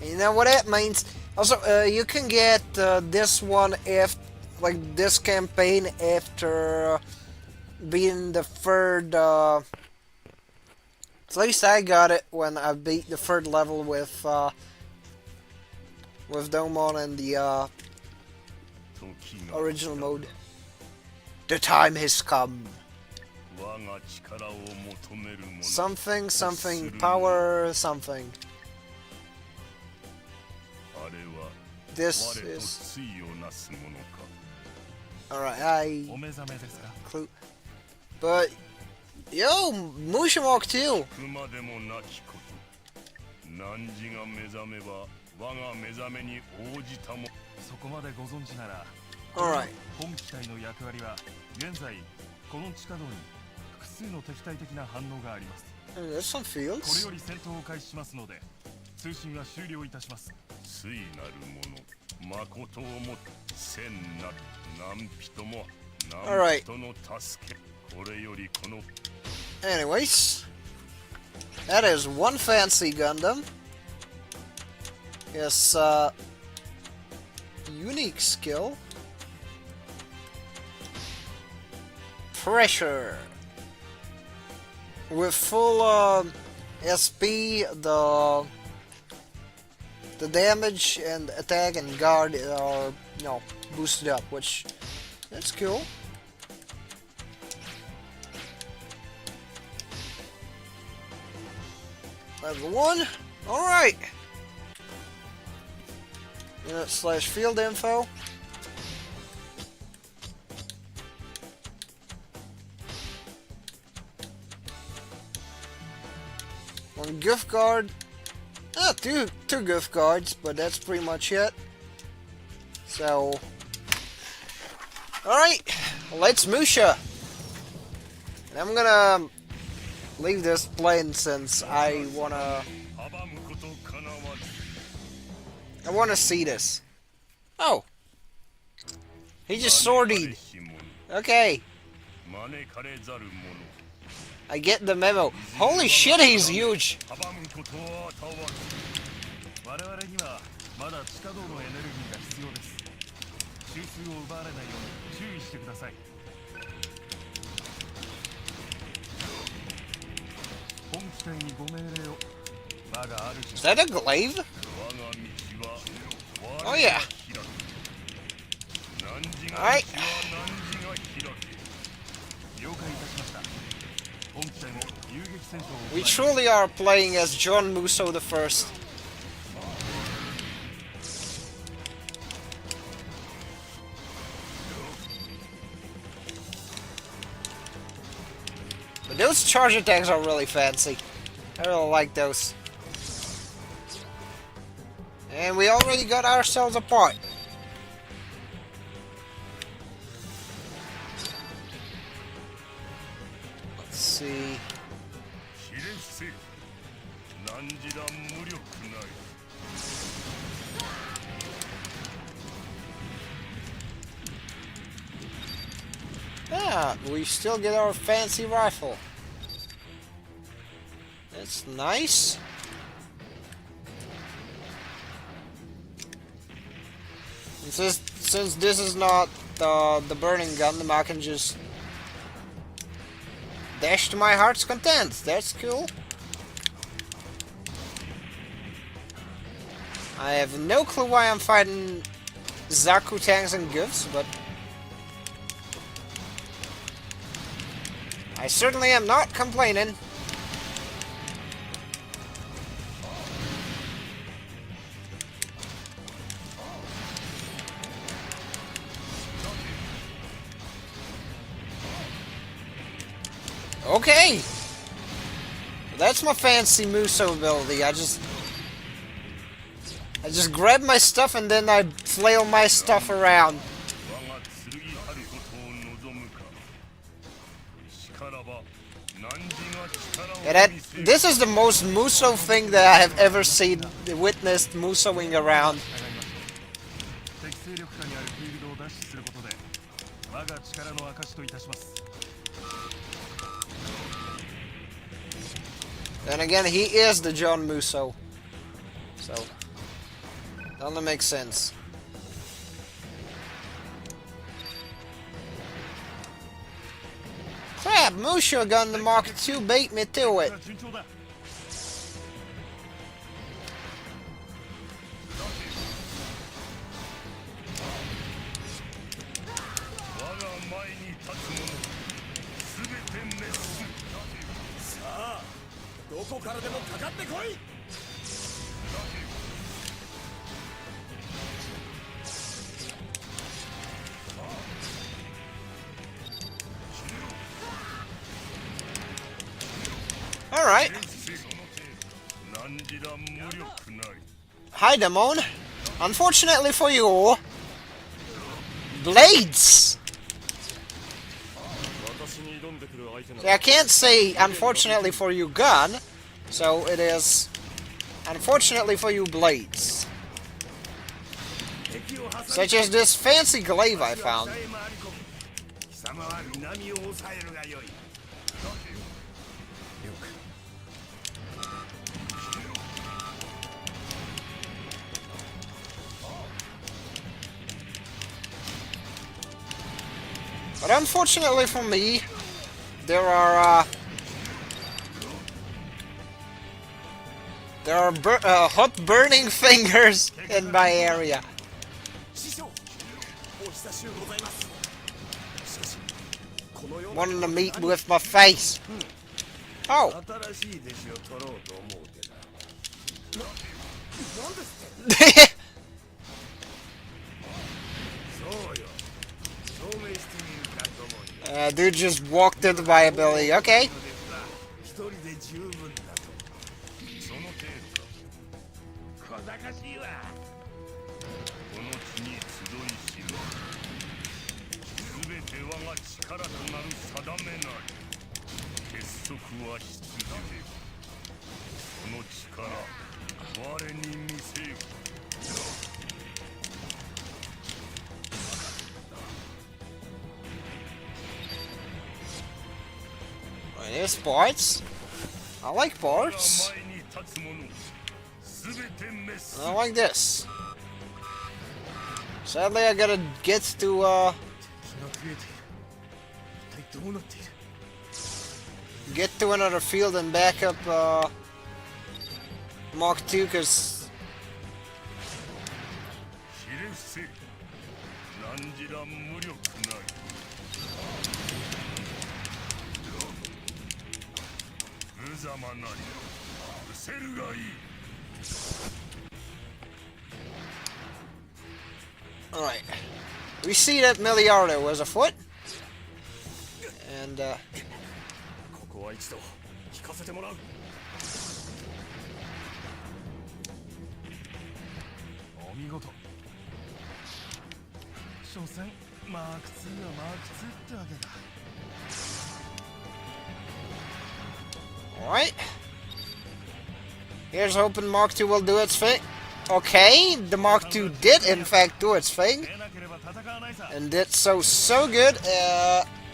And you know what that means? Also, you can get this one after, like this campaign, after being the third. At least I got it when I beat the third level with Domon and the original mode. The time has come. Something, something, power, something. This is... Alright, clue. But... Yo, Musou Walk 2! Alright. There's some fields. Alright. Anyways, that is one fancy Gundam. Yes, unique skill. pressure. With full SP, the damage and attack and guard are, you know, boosted up, which that's cool. Level 1. Alright. Unit / field info. One gift guard. Two gift cards, but that's pretty much it. So, alright, let's Musha. And I'm gonna leave this plain since I wanna see this. Oh, he just sortied. Okay, I get the memo. Holy shit, he's huge. Is that a glaive? Oh yeah. Alright. We truly are playing as John Musou the First. But those charge attacks are really fancy. I really like those. And we already got ourselves a part. Let's see. Yeah, we still get our fancy rifle. That's nice. And since this is not the burning Gundam, I can just dash to my heart's content. That's cool. I have no clue why I'm fighting Zaku tanks and gifts, but I certainly am not complaining. Okay! That's my fancy Musou ability. I just grab my stuff and then I flail my stuff around. Yeah, this is the most Musou thing that I have ever seen, witnessed Musouing around. Then again, he is the John Musou, so that only makes sense. Crap, Musou Gundam Mark II beat me to it. Alright. Hi, Damon. Unfortunately for you, blades! I can't say unfortunately for you, gun, so it is unfortunately for you, blades. Such as this fancy glaive I found. But But unfortunately for me, there are hot burning fingers in my area. Wanting to meet with my face. Oh. Dude just walked into my ability. Okay. There's parts. I like parts. I like this. Sadly, I gotta get to another field and back up Mark II, because alright. We see that Miliardo was afoot. And alright. Here's hoping Mark II will do its thing. Okay, the Mark II did in fact do its thing. And did so good,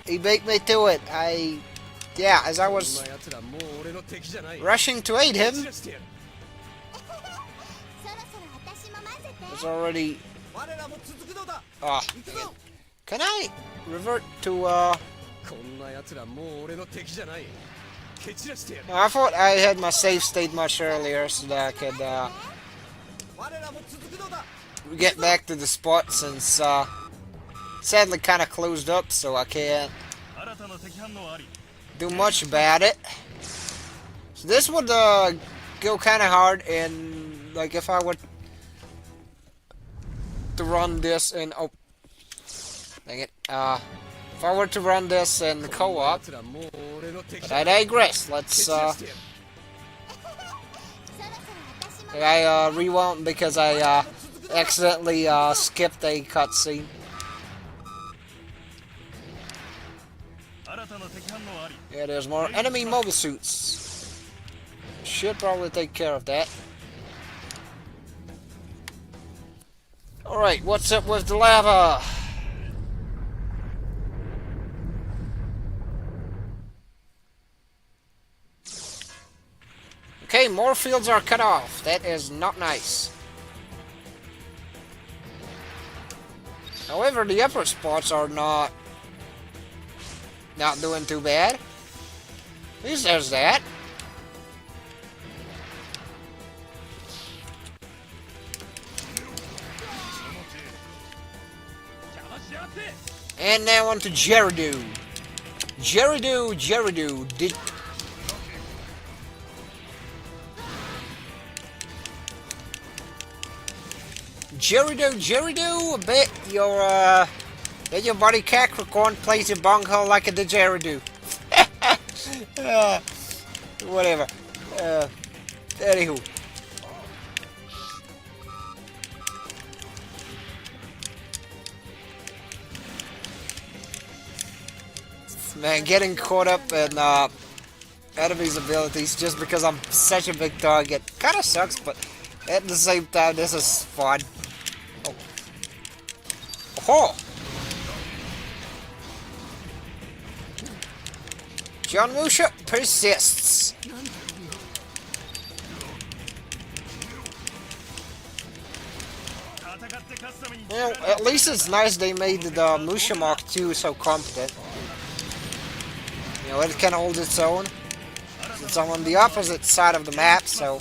he beat me to it. Yeah, as I was rushing to aid him, it's already... can I revert to, I thought I had my save state much earlier so that I could get back to the spot, since sadly kind of closed up, so I can't do much about it. So this would go kind of hard, and like if I were to run this in dang it, if I were to run this in co-op, but I digress. Let's I rewound because I accidentally skipped a cutscene. Yeah, there's more enemy mobile suits. Should probably take care of that. Alright, what's up with the lava? Okay, more fields are cut off. That is not nice. However, the upper spots are not doing too bad. At least there's that. And now on to Gerudo. Gerudo. Gerudo, I bet your buddy Capricorn plays your bunghole like a Gerudo. Whatever. Anywho. Man, getting caught up in enemies' abilities just because I'm such a big target kind of sucks, but at the same time, this is fun. Oh! Gundam Musou persists. You know, at least it's nice they made the Musou Mark II so competent. You know, it can hold its own. It's on the opposite side of the map, so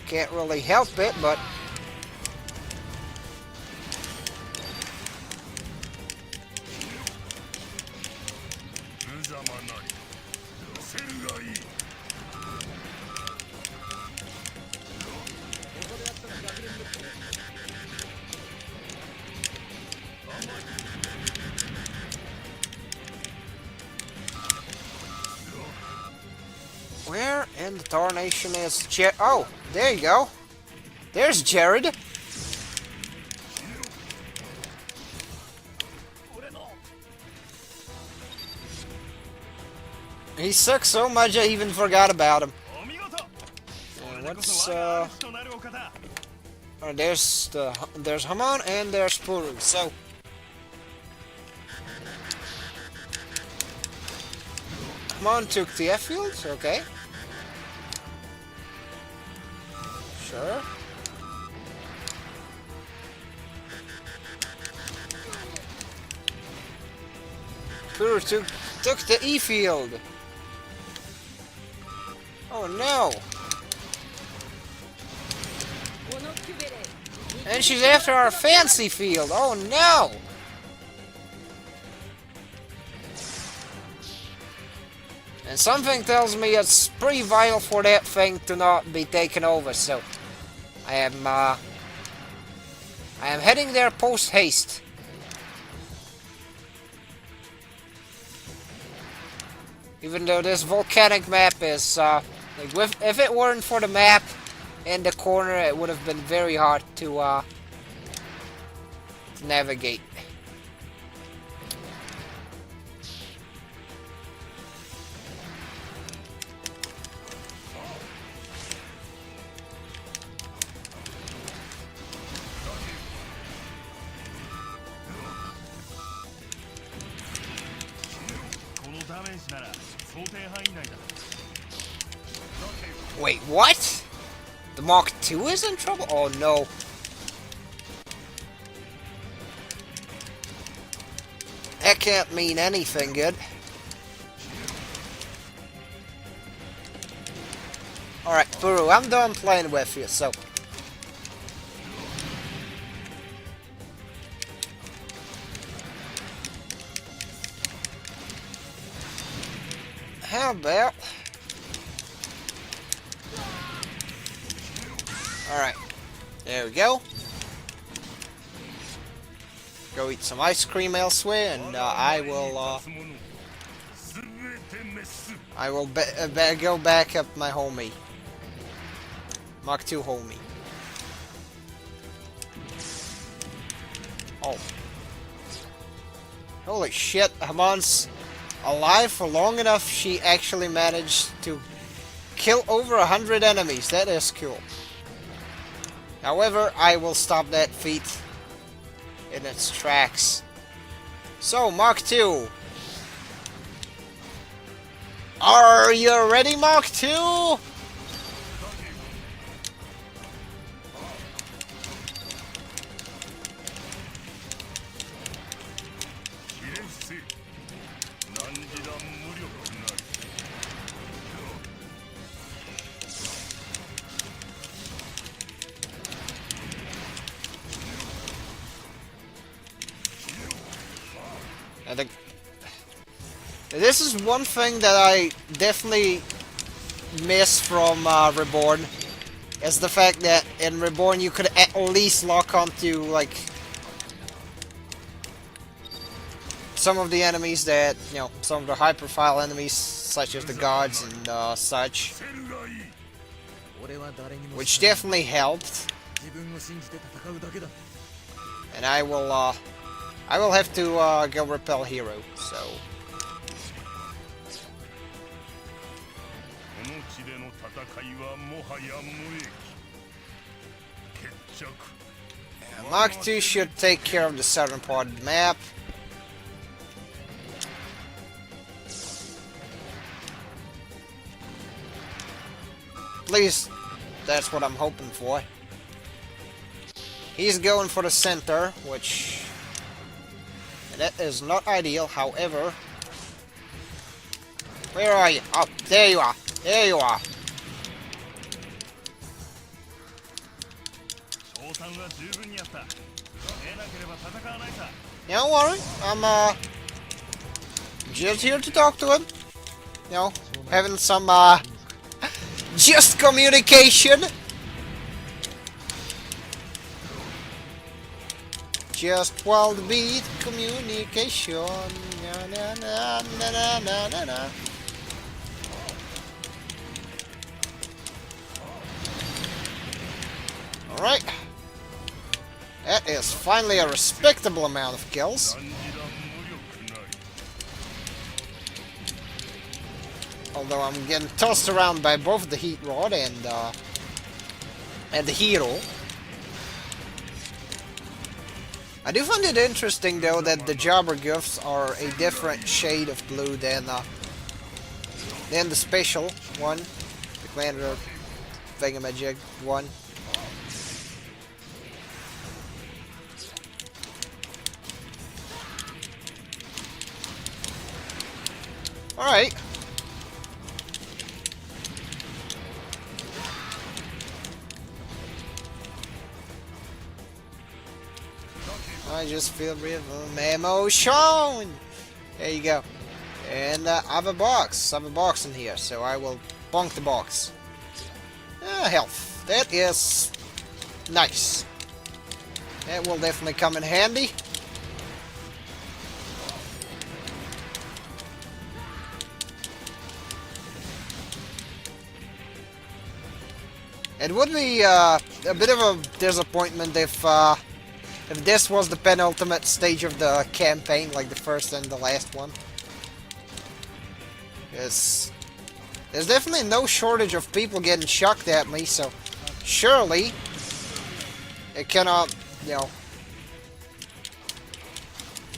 can't really help it, but where in the tarnation is Jared? Oh, there you go. There's Jared. He sucks so much I even forgot about him. What's oh, there's Hamon and there's Puru. So Hamon took the airfield. Okay. Sure. Puru took the E field. Oh no! And she's after our fancy field. Oh no! And something tells me it's pretty vital for that thing to not be taken over. So I am heading there post haste. Even though this volcanic map is, if it weren't for the map in the corner, it would have been very hard to navigate. Wait, what? The Mark II is in trouble? Oh no. That can't mean anything good. Alright, Puru, I'm done playing with you, so how about... Alright, there we go. Go eat some ice cream elsewhere, and I will go back up my homie. Mark II homie. Oh. Holy shit, Hamon's alive for long enough, she actually managed to kill over 100 enemies. That is cool. However, I will stop that feat in its tracks. So, Mark II. Are you ready, Mark II? I think this is one thing that I definitely miss from Reborn, is the fact that in Reborn you could at least lock onto like some of the enemies that, you know, some of the high-profile enemies such as the gods and such, which definitely helped. And I will have to go repel Hero, so. And Mark II should take care of the southern part of the map. Please That's what I'm hoping for. He's going for the center, which... that is not ideal, however... Where are you? Oh, there you are. There you are. Don't worry. I'm, just here to talk to him. You know, having some, just communication. Just 12 beat communication. Na, na, na, na, na, na, na. Alright. That is finally a respectable amount of kills. Although I'm getting tossed around by both the heat rod and the hero. I do find it interesting though that the jobber gifts are a different shade of blue than the special one, the Commander Thingamajig one. Alright. I just feel real emotion. There you go. And I have a box. I have a box in here, so I will bonk the box. Health. That is nice. That will definitely come in handy. It would be a bit of a disappointment if this was the penultimate stage of the campaign, like the first and the last one. There's definitely no shortage of people getting shocked at me, so surely it cannot, you know,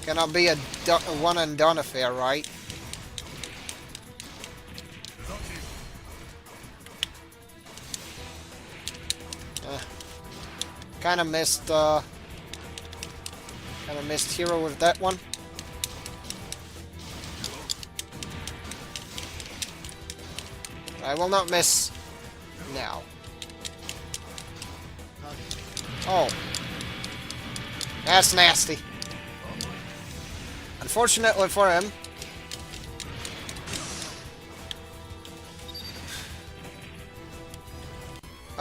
cannot be a one and done affair, right? Kind of missed hero with that one. I will not miss now. Oh, that's nasty. Unfortunately for him.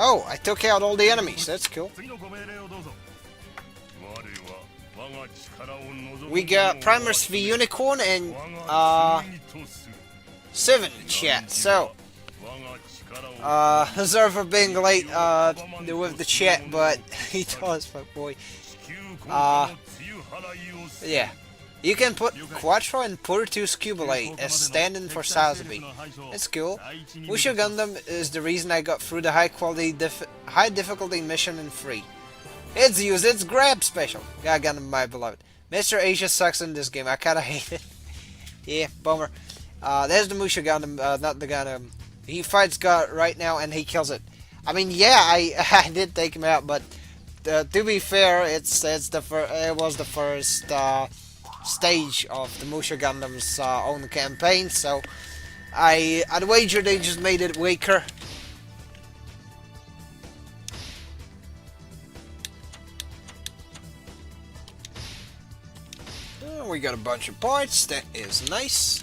Oh, I took out all the enemies. That's cool. We got Primus the Unicorn and Seven in chat. So, sorry for being late with the chat, but he does, my boy. Yeah. You can put Quattro and Purtus Cubulate as stand-in for Sazabi. It's cool. Musou Gundam is the reason I got through the high difficulty mission in free. It's used its grab special. God Gundam, my beloved. Mr. Asia sucks in this game. I kinda hate it. Yeah, bummer. There's the Musou Gundam, not the Gundam. He fights God right now and he kills it. I mean, yeah, I did take him out, but to be fair, it was the first stage of the Musou Gundam's own campaign, so I'd wager they just made it weaker. We got a bunch of parts. That is nice.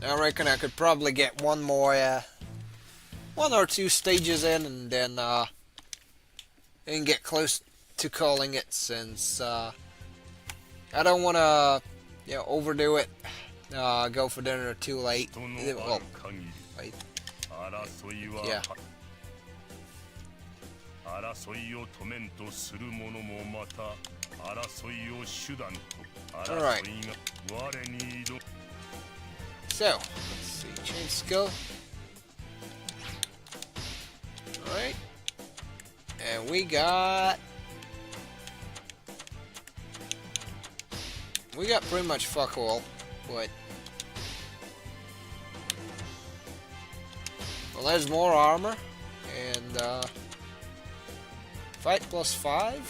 I reckon I could probably get one more, one or two stages in, and then get close to calling it, since I don't want to, you know, overdo it. Go for dinner too late. Well, wait. Yeah. Alright. So, let's see, change skill. Alright. And we got pretty much fuck all, but there's more armor. And, fight +5.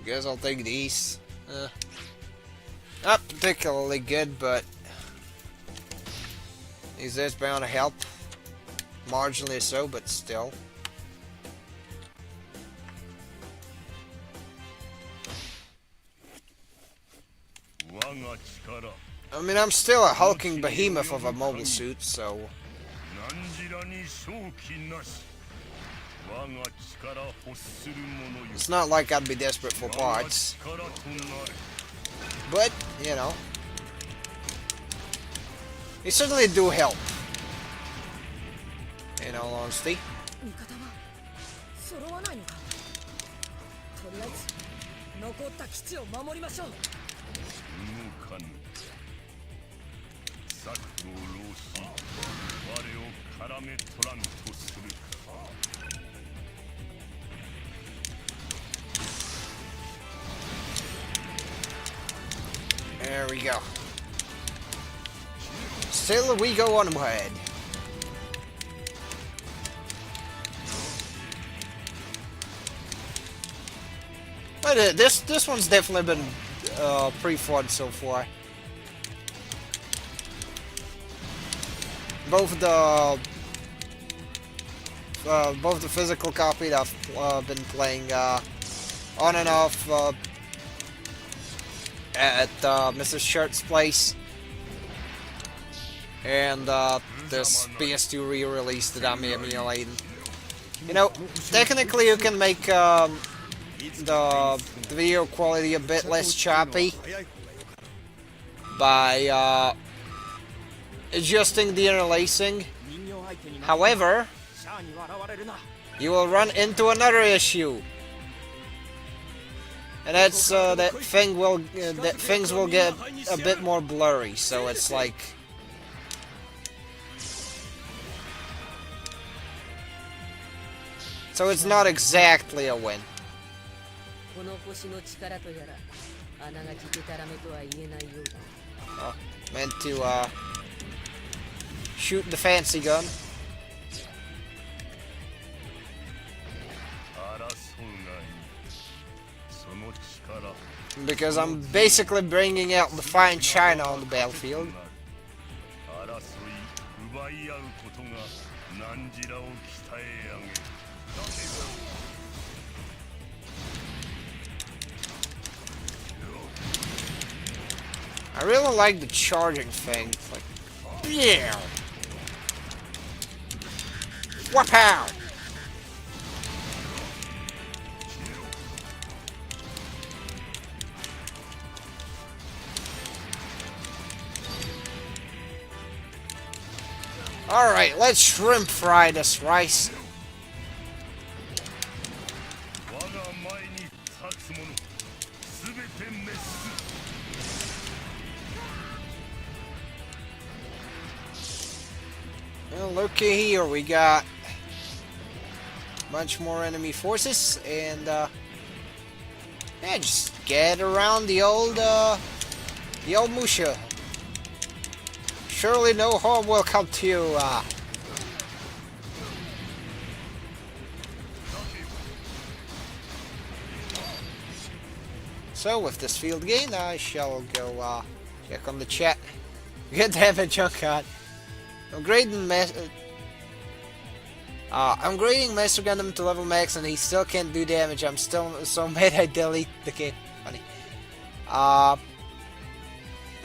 Guess I'll take these. Not particularly good, but is this bound to help? Marginally so, but still. I mean, I'm still a hulking behemoth of a mobile suit, so... It's not like I'd be desperate for parts. But, you know... They certainly do help. In all honesty. There we go. Still we go onward. But this one's definitely been pretty fun so far. Both the physical copy that I've been playing on and off at Mrs. Shirt's place, and this PS2 re-release that I'm emulating. You know, technically you can make the video quality a bit less choppy by adjusting the interlacing. However, you will run into another issue, and that's that things will get a bit more blurry. So it's like, so it's not exactly a win. Oh, meant to shoot the fancy gun. Because I'm basically bringing out the fine china on the battlefield. I really like the charging thing. It's like, yeah. Wapow! Alright, let's shrimp fry this rice. Well, looky here, we got much more enemy forces, and yeah, just get around the old Musou. Surely no harm will come to you. So with this field gain, I shall go check on the chat. Good damage, Junkat. I'm grading Master Gundam to level max, and he still can't do damage. I'm still so mad I delete the game. Funny.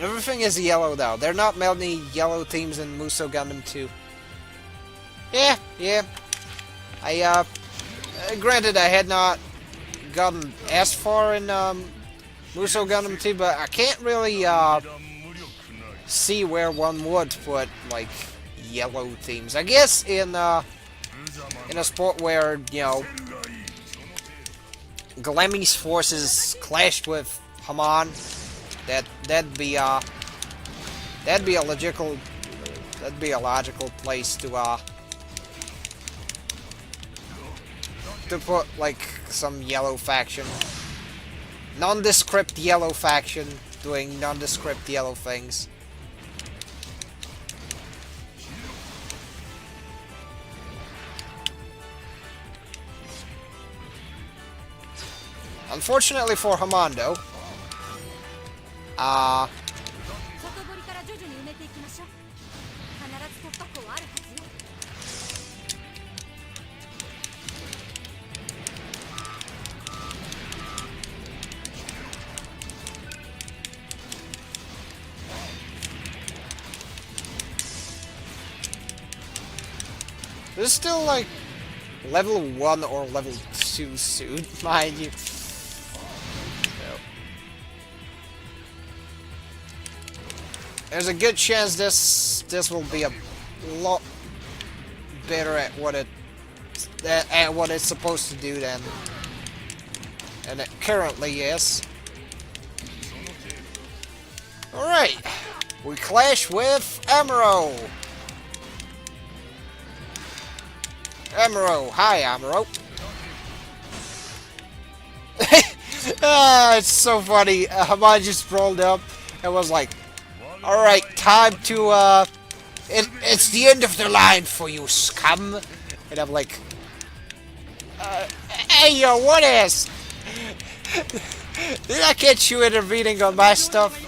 Everything is yellow though. There are not many yellow teams in Musou Gundam 2. Yeah. Granted, I had not gotten as far in Musou Gundam 2, but I can't really see where one would put like yellow teams. I guess in a sport where, you know, Glemmy's forces clashed with Haman, that'd be a logical place to put like some yellow faction. nondescript yellow faction doing nondescript yellow things. Unfortunately for Hamando, this is still like level 1 or level 2 suit, mind you. There's a good chance this will be a lot better at what it's supposed to do than it currently is. All right, we clash with Amuro. Amuro, hi Amuro. It's so funny. I just rolled up and was like, alright, time to, it's the end of the line for you, scum. And I'm like, hey, yo, what is? Did I get you intervening on my stuff?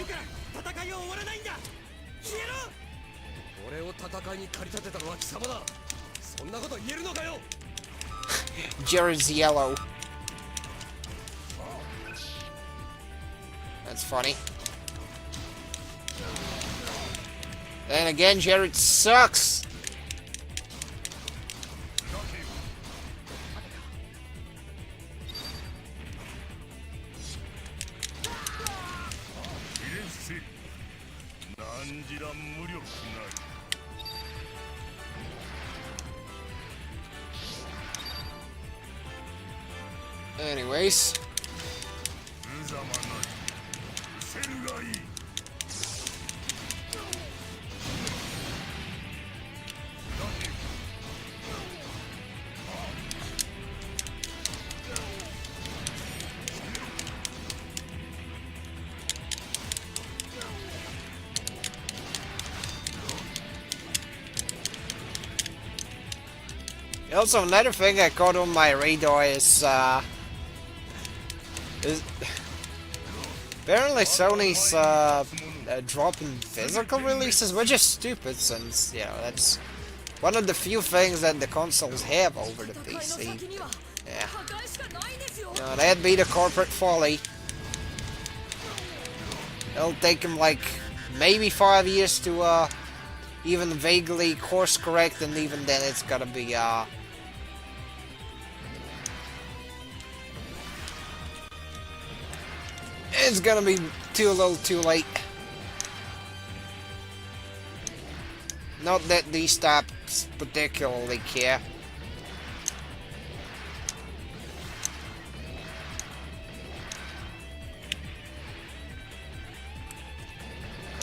Jared's yellow. That's funny. Then again, Jared sucks. Anyways. Also, another thing I got on my radar is apparently Sony's dropping physical releases, which is stupid since, you know, that's one of the few things that the consoles have over the PC. Yeah. You know, that'd be the corporate folly. It'll take them like maybe 5 years to even vaguely course correct, and even then it's gotta be it's gonna be a little too late. Not that these types particularly care.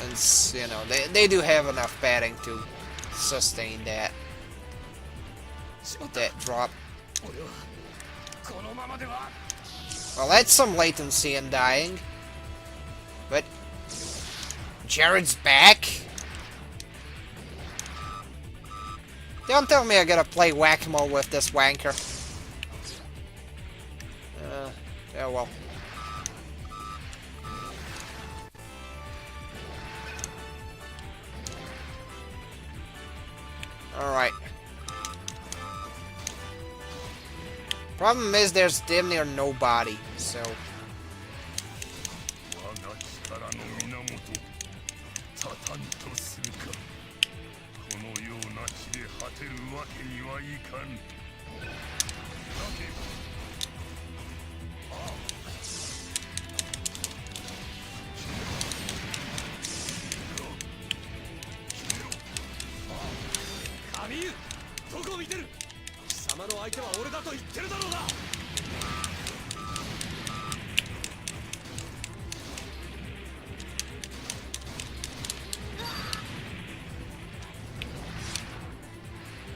And, you know, they do have enough padding to sustain that drop. Well, that's some latency in dying. But Jared's back? Don't tell me I gotta play whack-a-mole with this wanker. Yeah, well. Alright. Problem is, there's damn near nobody, so...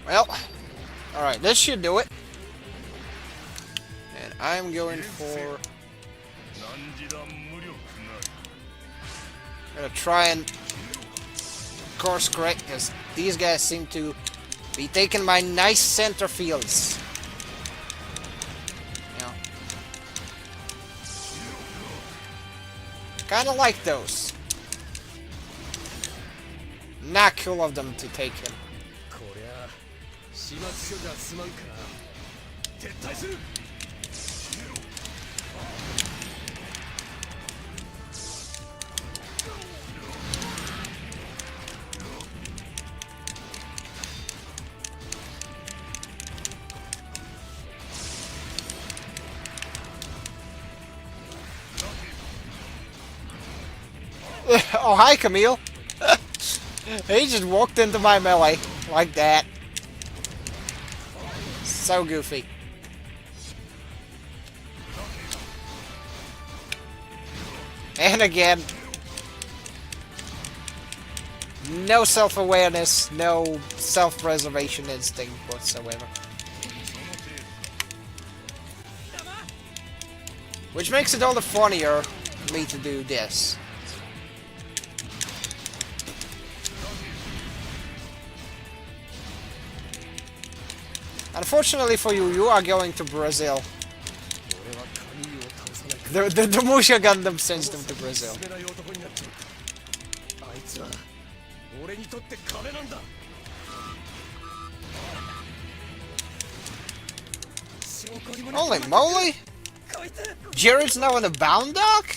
Well, alright, this should do it. And I'm going for I'm gonna try and course correct, because these guys seem to be taking my nice center fields. You know, kind of like those. Not cool of them to take him. Oh, hi, Camille. He just walked into my melee like that. So goofy. And again, no self-awareness, no self-preservation instinct whatsoever. Which makes it all the funnier for me to do this. Unfortunately for you, you are going to Brazil. The Musou Gundam sends them to Brazil. Holy moly! Jared's now in a bound dock?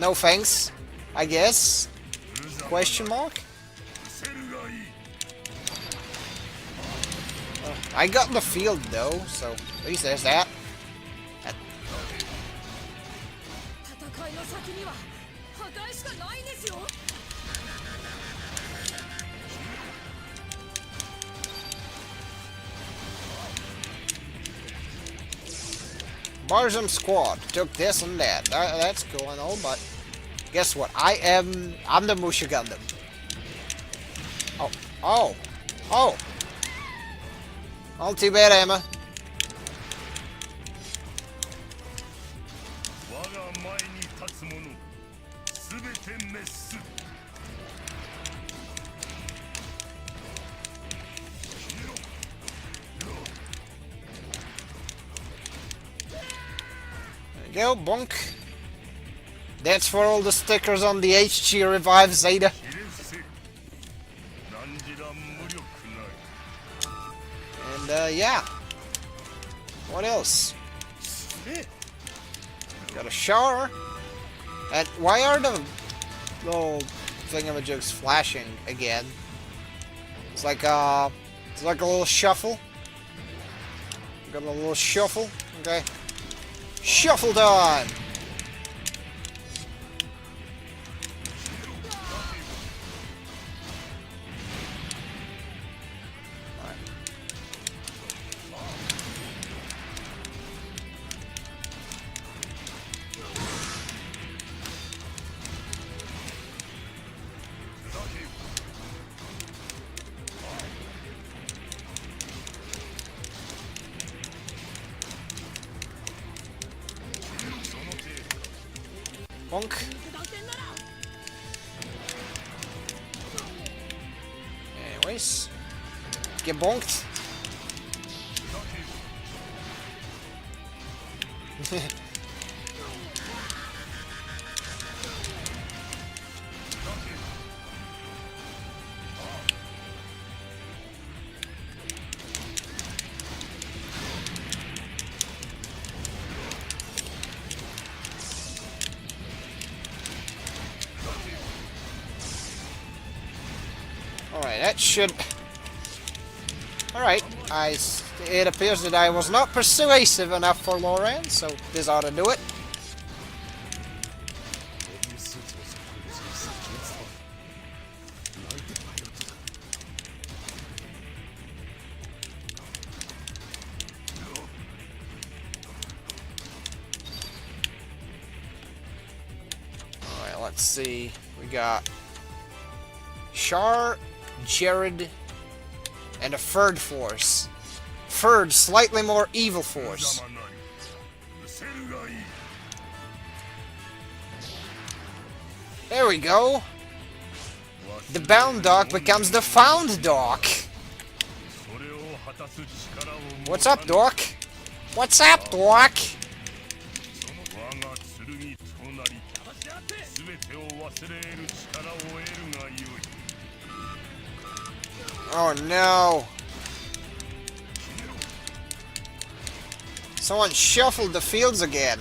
No thanks, I guess. Question mark? I got the field though, so at least there's that. Barzum squad took this and that. That's cool and all, but guess what? I'm the Musou Gundam. Oh. All too bad, Emma. There you go, bonk. That's for all the stickers on the HG Revive Zeta. And yeah. What else? Got a shower. And why are the little thingamajigs flashing again? It's like a little shuffle. Got a little shuffle. Okay. Shuffle time. Bonk. Anyways, get bonked. Alright, that should... Alright, it appears that I was not persuasive enough for Lauren, so this ought to do it. Alright, let's see. We got Char, Jared, and a third force. preferred slightly more evil force. There we go. The bound dog becomes the found dog. What's up, Doc? What's up, Doc? Oh no. Someone shuffled the fields again.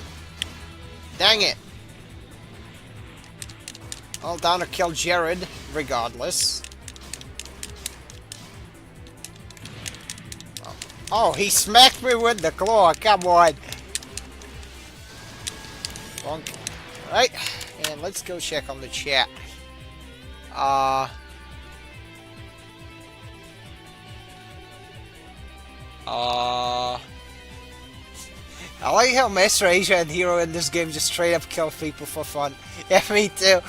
Dang it. All down to kill Jared, regardless. Oh, he smacked me with the claw, come on. Right, and let's go check on the chat. I like how Master Asia and Hero in this game just straight up kill people for fun. Yeah, me too.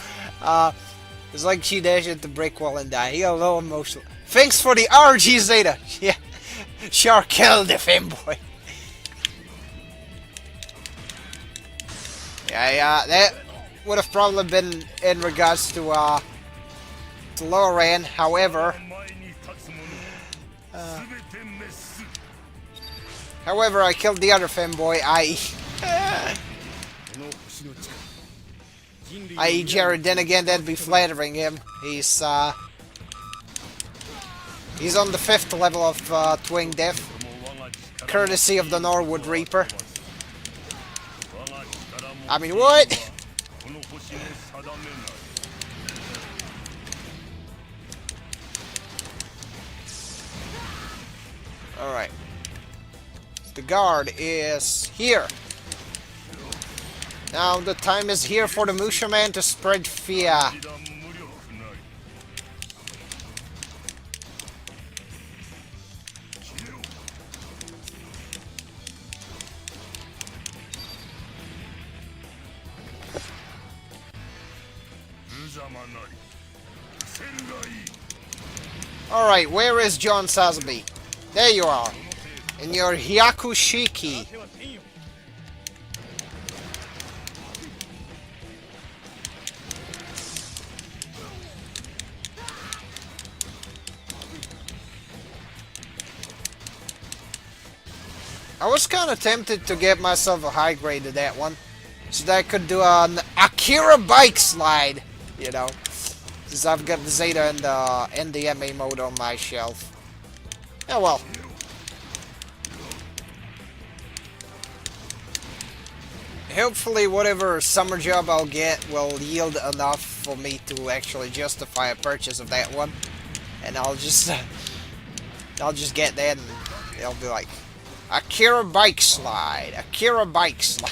It's like she dashed into the brick wall and died. He got a little emotional. Thanks for the RG Zeta. Yeah, sure killed the fanboy. Yeah, that would have probably been in regards to Loran. However, I killed the other fanboy, i.e. Jared. Then again, that'd be flattering him. He's on the 5th level of Twin Death, courtesy of the Norwood Reaper. I mean, what? Alright. The guard is here. Now the time is here for the Musou Man to spread fear. Alright, where is John Sazabi? There you are. In your Hyakushiki. I was kind of tempted to get myself a high grade to that one, so that I could do an Akira bike slide, you know, since I've got the Zeta and the NDMA mode on my shelf. Oh well. Hopefully whatever summer job I'll get will yield enough for me to actually justify a purchase of that one. And I'll just get that and it'll be like, Akira bike slide, Akira bike slide.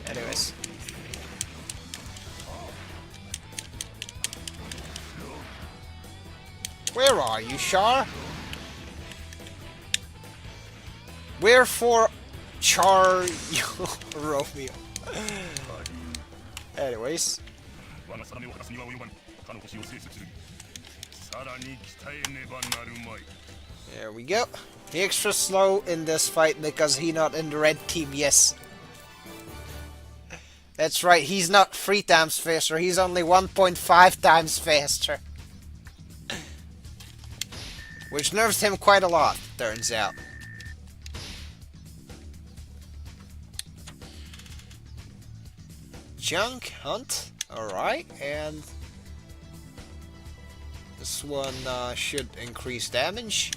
Anyways. Where are you, Char? Wherefore Char Romeo. Anyways. There we go. He extra slow in this fight because he not in the red team, yes. That's right, he's not 3 times faster, he's only 1.5 times faster. Which nerfs him quite a lot, turns out. Junk Hunt, alright, and this one should increase damage.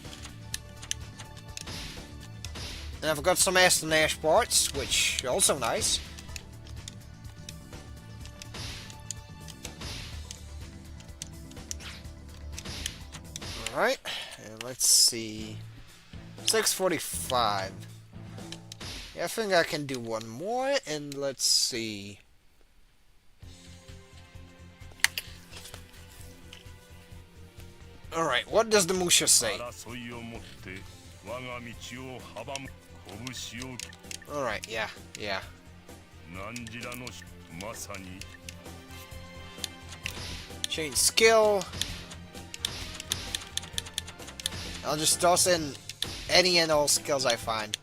And I've got some Aston Ash parts, which also nice. Alright, and let's see. 645. Yeah, I think I can do one more, and let's see. Alright, what does the Musha say? Alright, yeah. Change skill. I'll just toss in any and all skills I find.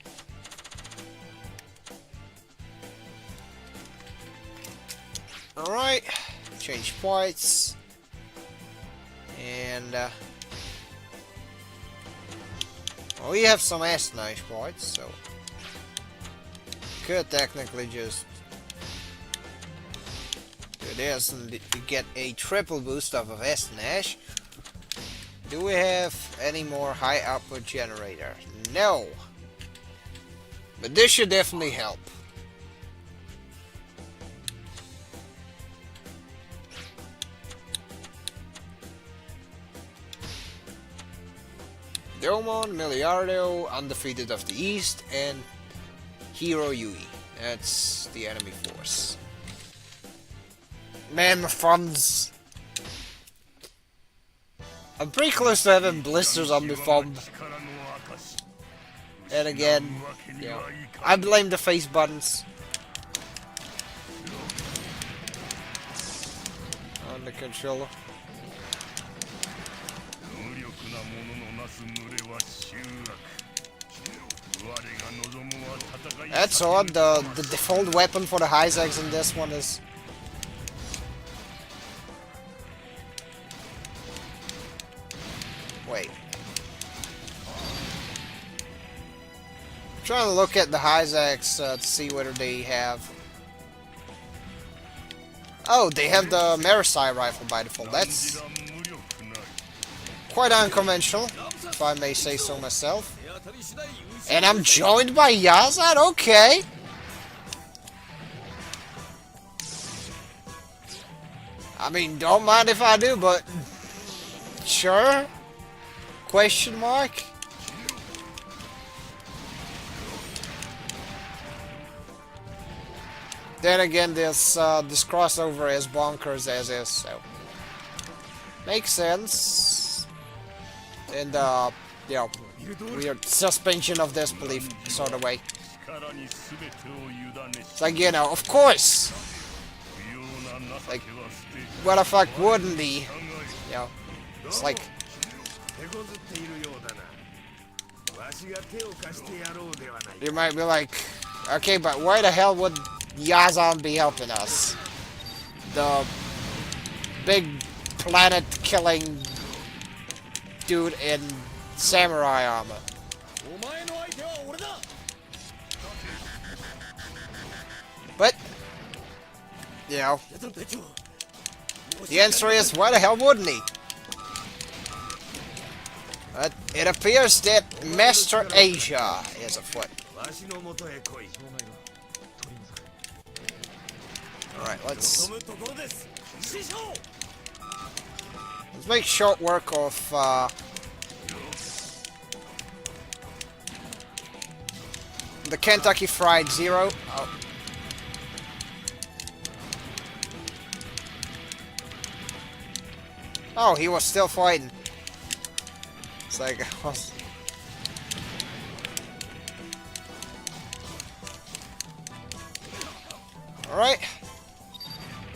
Alright, change points. And, well, we have some nice points, so could technically just do this and get a triple boost off of S-Nash. Do we have any more high output generator? No. But this should definitely help. Domon, Miliardo, Undefeated of the East, and Hero Yui. That's the enemy force. Man, my thumbs. I'm pretty close to having blisters on my thumb. And again, you know, I blame the face buttons. On the controller. That's odd, the default weapon for the Hyzags in this one is... Wait. I'm trying to look at the Hyzags to see whether they have... Oh, they have the Marisai rifle by default. That's quite unconventional, if I may say so myself. And I'm joined by Yazan? Okay. I mean, don't mind if I do, but... Sure? Question mark? Then again, this crossover is bonkers as is, so... Makes sense. And, yeah, weird suspension of disbelief sort of way. It's like, you know, of course! Like, what the fuck wouldn't he? You know, it's like... You might be like, okay, but why the hell would Yazan be helping us? The big planet-killing dude in samurai armor. But, you know, the answer is, why the hell wouldn't he? But it appears that Master Asia is afoot. Alright, let's make short work of the Kentucky Fried Zero. Oh. Oh, he was still fighting. It's like... Alright.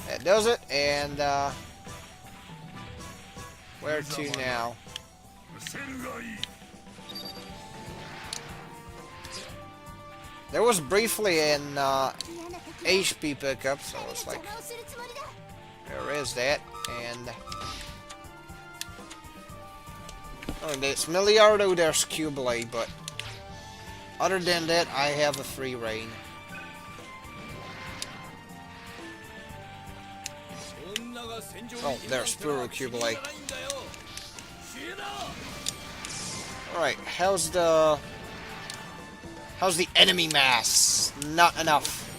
That does it, and, where to now? There was briefly an, HP pickup, so it's like... There is that, and... Oh, it's Miliardo, there's Q-Blade, but... Other than that, I have a free reign. Oh, there's Puro Q-Blade. Alright, how's the enemy mass? Not enough.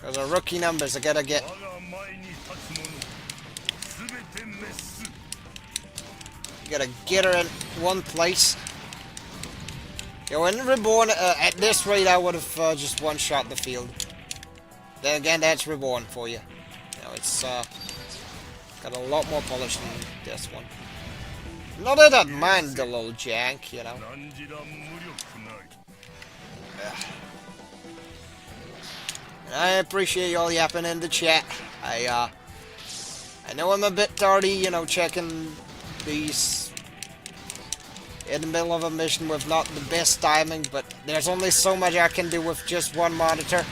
Those are rookie numbers, I gotta get... Gotta get her in one place. Yeah, when Reborn, at this rate I would have just one-shot the field. Then again, that's Reborn for you. You know, it's got a lot more polish than this one. Not that I'd mind the little jank, you know. I appreciate y'all yapping in the chat. I know I'm a bit tardy, you know, checking these in the middle of a mission with not the best timing, but there's only so much I can do with just one monitor.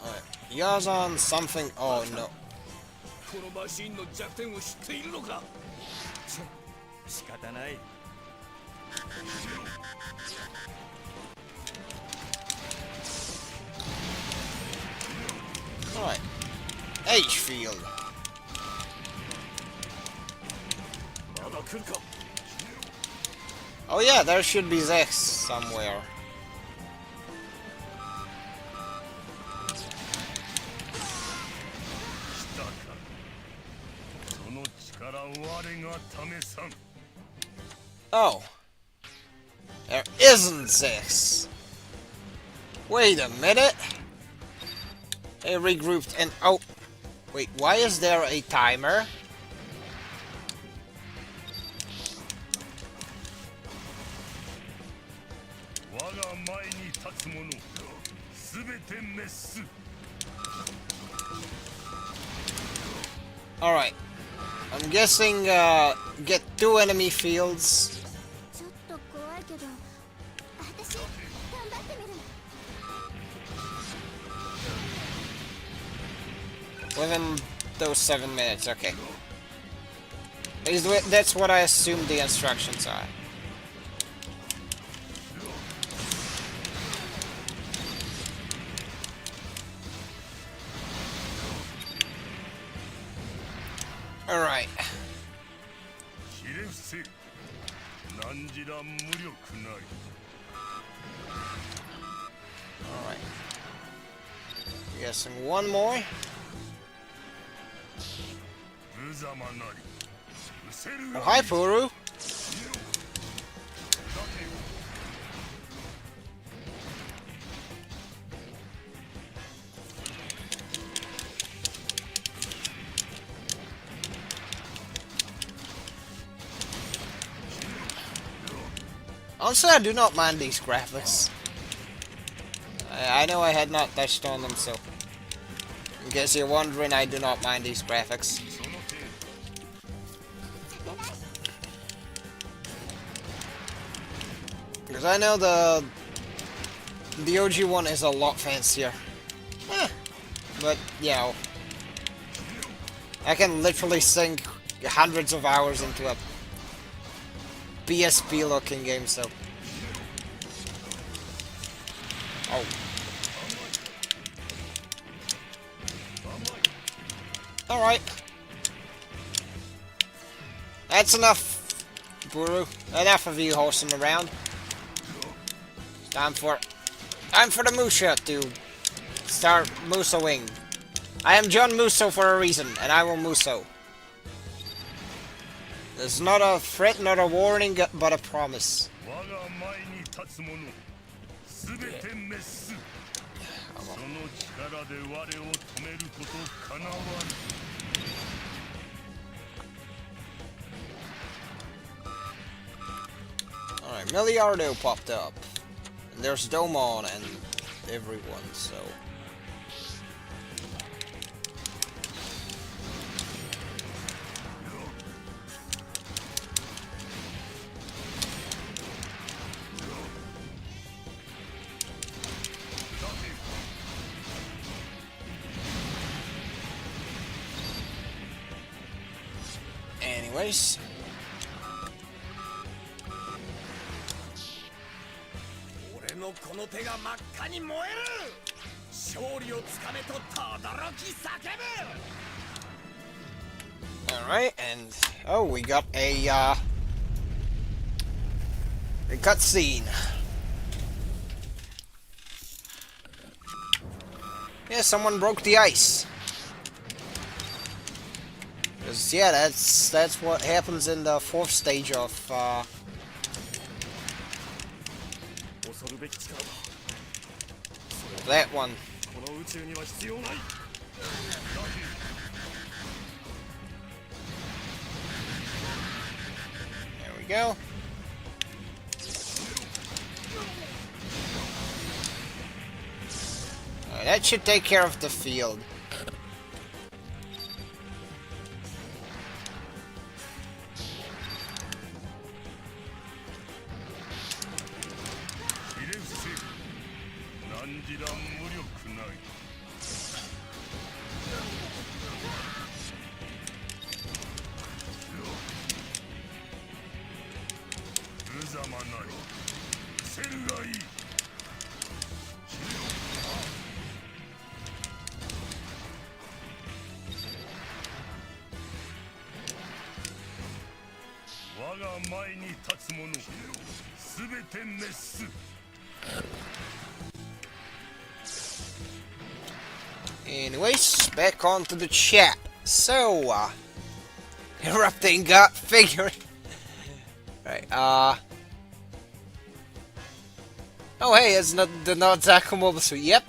Alright, yours on something. Oh no. Alright. H field. Oh yeah, there should be Zex somewhere. Oh. There isn't Zex. Wait a minute. They regrouped and oh. Wait, why is there a timer? Alright. I'm guessing get 2 enemy fields. Within those 7 minutes, okay. That's what I assume the instructions are. Alright. Alright. Guessing one more. Oh, hi, Puru. Honestly, I do not mind these graphics. I know I had not touched on them, so in case you're wondering, I do not mind these graphics. Because I know the OG one is a lot fancier. But, you know, I can literally sink hundreds of hours into a PSP looking game, so. Oh. Alright. That's enough, Buru. Enough of you horsing around. Time for the Musha to start Musoing. I am John Muso for a reason, and I will Muso. It's not a threat, not a warning, but a promise. Alright, Milliardo popped up. And there's Domon and everyone, so. Anyways. Alright, and oh, we got a cutscene. Yeah, someone broke the ice. 'Cause, yeah, that's what happens in the 4th stage of that one. go. That should take care of the field. Anyways, back onto the chat. So, erupting gut figure. Right, oh hey, it's not the not Mobile Suit. Yep.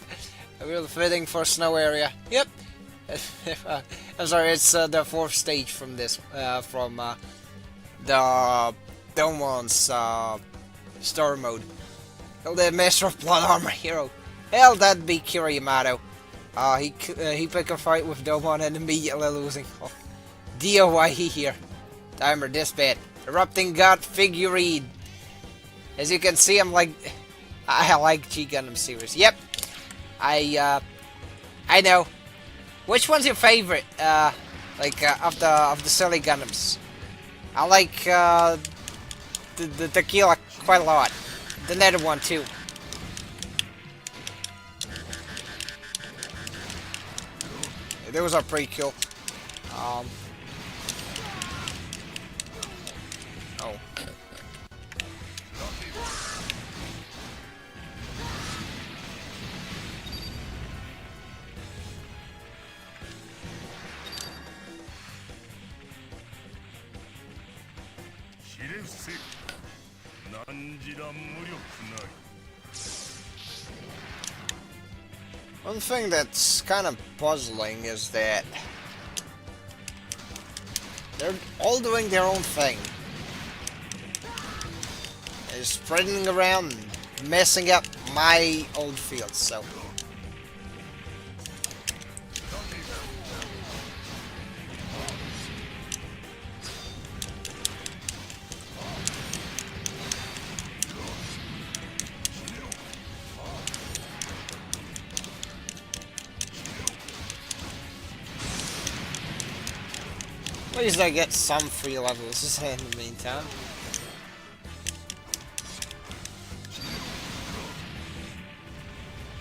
Real fitting for snow area. Yep. I'm sorry, it's the 4th stage from this, from the Domon's story mode. The Master of Blood Armor hero. Hell, that'd be Kiryu. He picked a fight with Domon and immediately losing. Oh, DOY here. Timer this bad. Erupting God figurine. As you can see, I like G Gundam series. Yep. I know. Which one's your favorite? Of the silly Gundams. I like the Tequila quite a lot. The nether one too. Those are pretty cool. Oh. One thing that's kind of puzzling is that they're all doing their own thing. They're spreading around, messing up my old fields, so... At least I get some free levels in the meantime.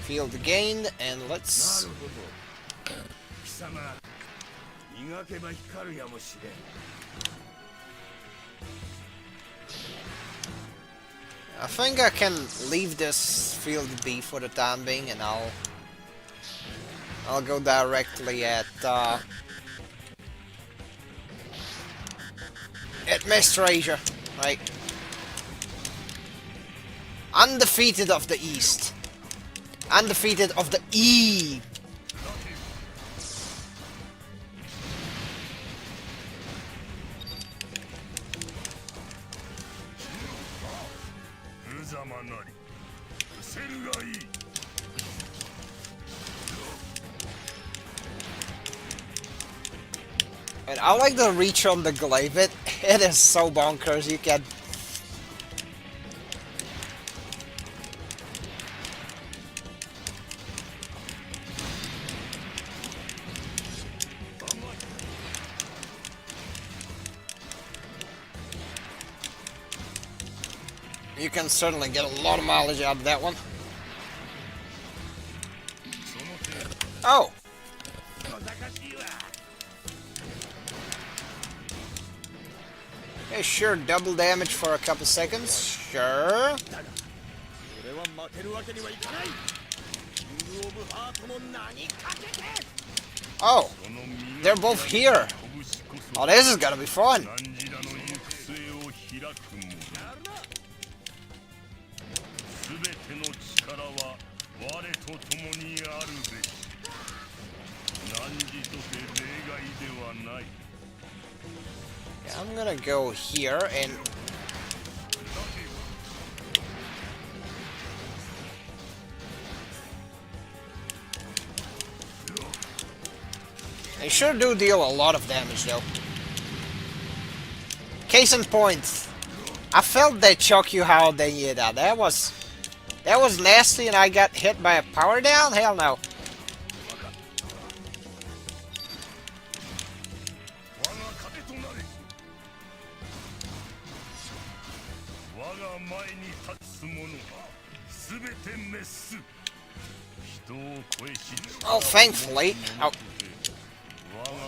Field gained, and let's... I think I can leave this field be for the time being, and I'll go directly at Mr. Asia, right? Undefeated of the East. Undefeated of the E. And I like the reach on the Glavit. It is so bonkers. You can... You can certainly get a lot of mileage out of that one. Oh! Yeah, sure, double damage for a couple seconds. Sure. Oh! They're both here! Oh, this is gonna be fun! I'm gonna go here and They sure do deal a lot of damage, though. Case in point, I felt that Chokyu they did that. That was nasty, and I got hit by a power down? Hell no. Oh, thankfully,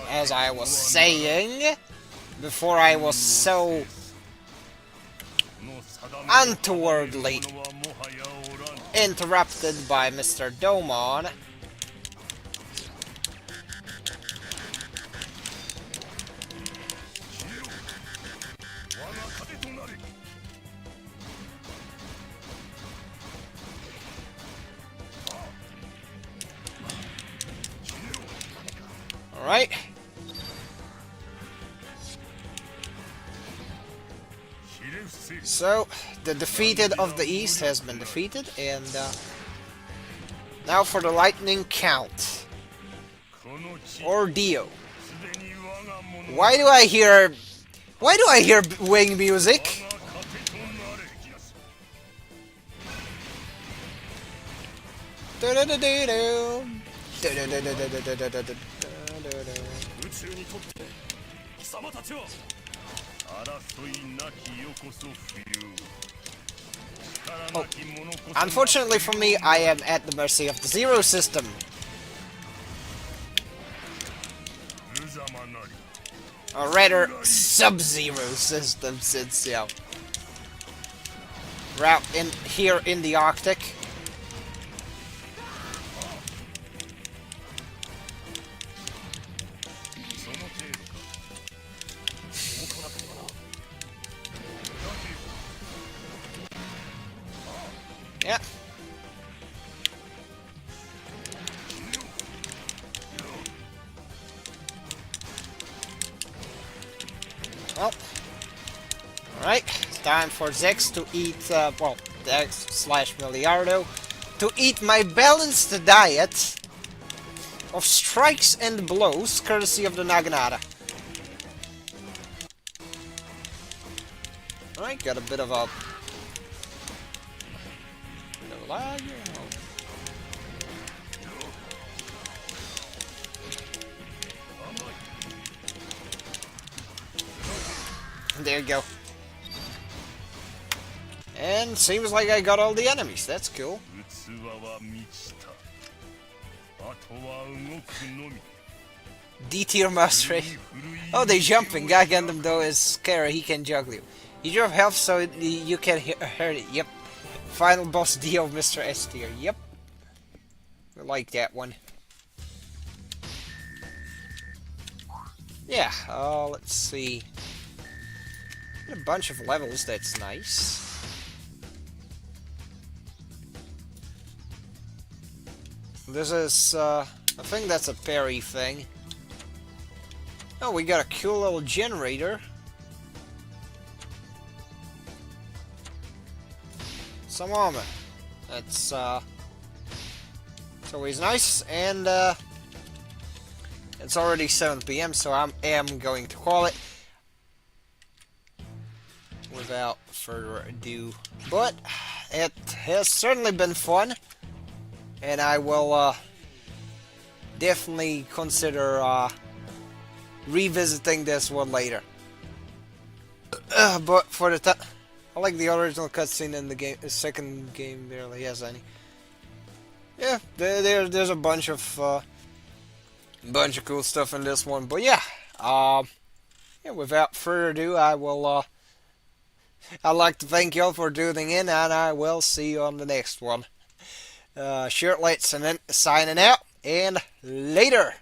as I was saying, before I was so untowardly interrupted by Mr. Domon. Alright. So, the defeated of the East has been defeated, and now for the lightning count. Or Dio. Why do I hear wing music? Oh. Unfortunately for me, I am at the mercy of the Zero system. Or rather, Sub-Zero system, since, yeah. Route in here in the Arctic. Yeah. Well. Alright. It's time for Zex to eat, well, Zex/Miliardo, to eat my balanced diet of strikes and blows, courtesy of the Naginata. Alright, got a bit of a lag. There you go. And seems like I got all the enemies. That's cool. D-tier mastery. Oh, they jumping. Guy Gundam though is scary. He can juggle you. You drop health so you can hurt it. Yep. Final boss Dio, Mr. S tier. Yep. I like that one. Yeah, let's see. A bunch of levels, that's nice. This is, I think that's a parry thing. Oh, we got a cool little generator. Some armor. That's it's always nice, and it's already 7 PM, so I am going to call it without further ado. But it has certainly been fun, and I will definitely consider revisiting this one later. But for the time, I like the original cutscene in the game. The second game barely has any. Yeah, there's a bunch of cool stuff in this one. But yeah, yeah. Without further ado, I will. I'd like to thank y'all for tuning in, and I will see you on the next one. Shirtlets and then signing out, and later.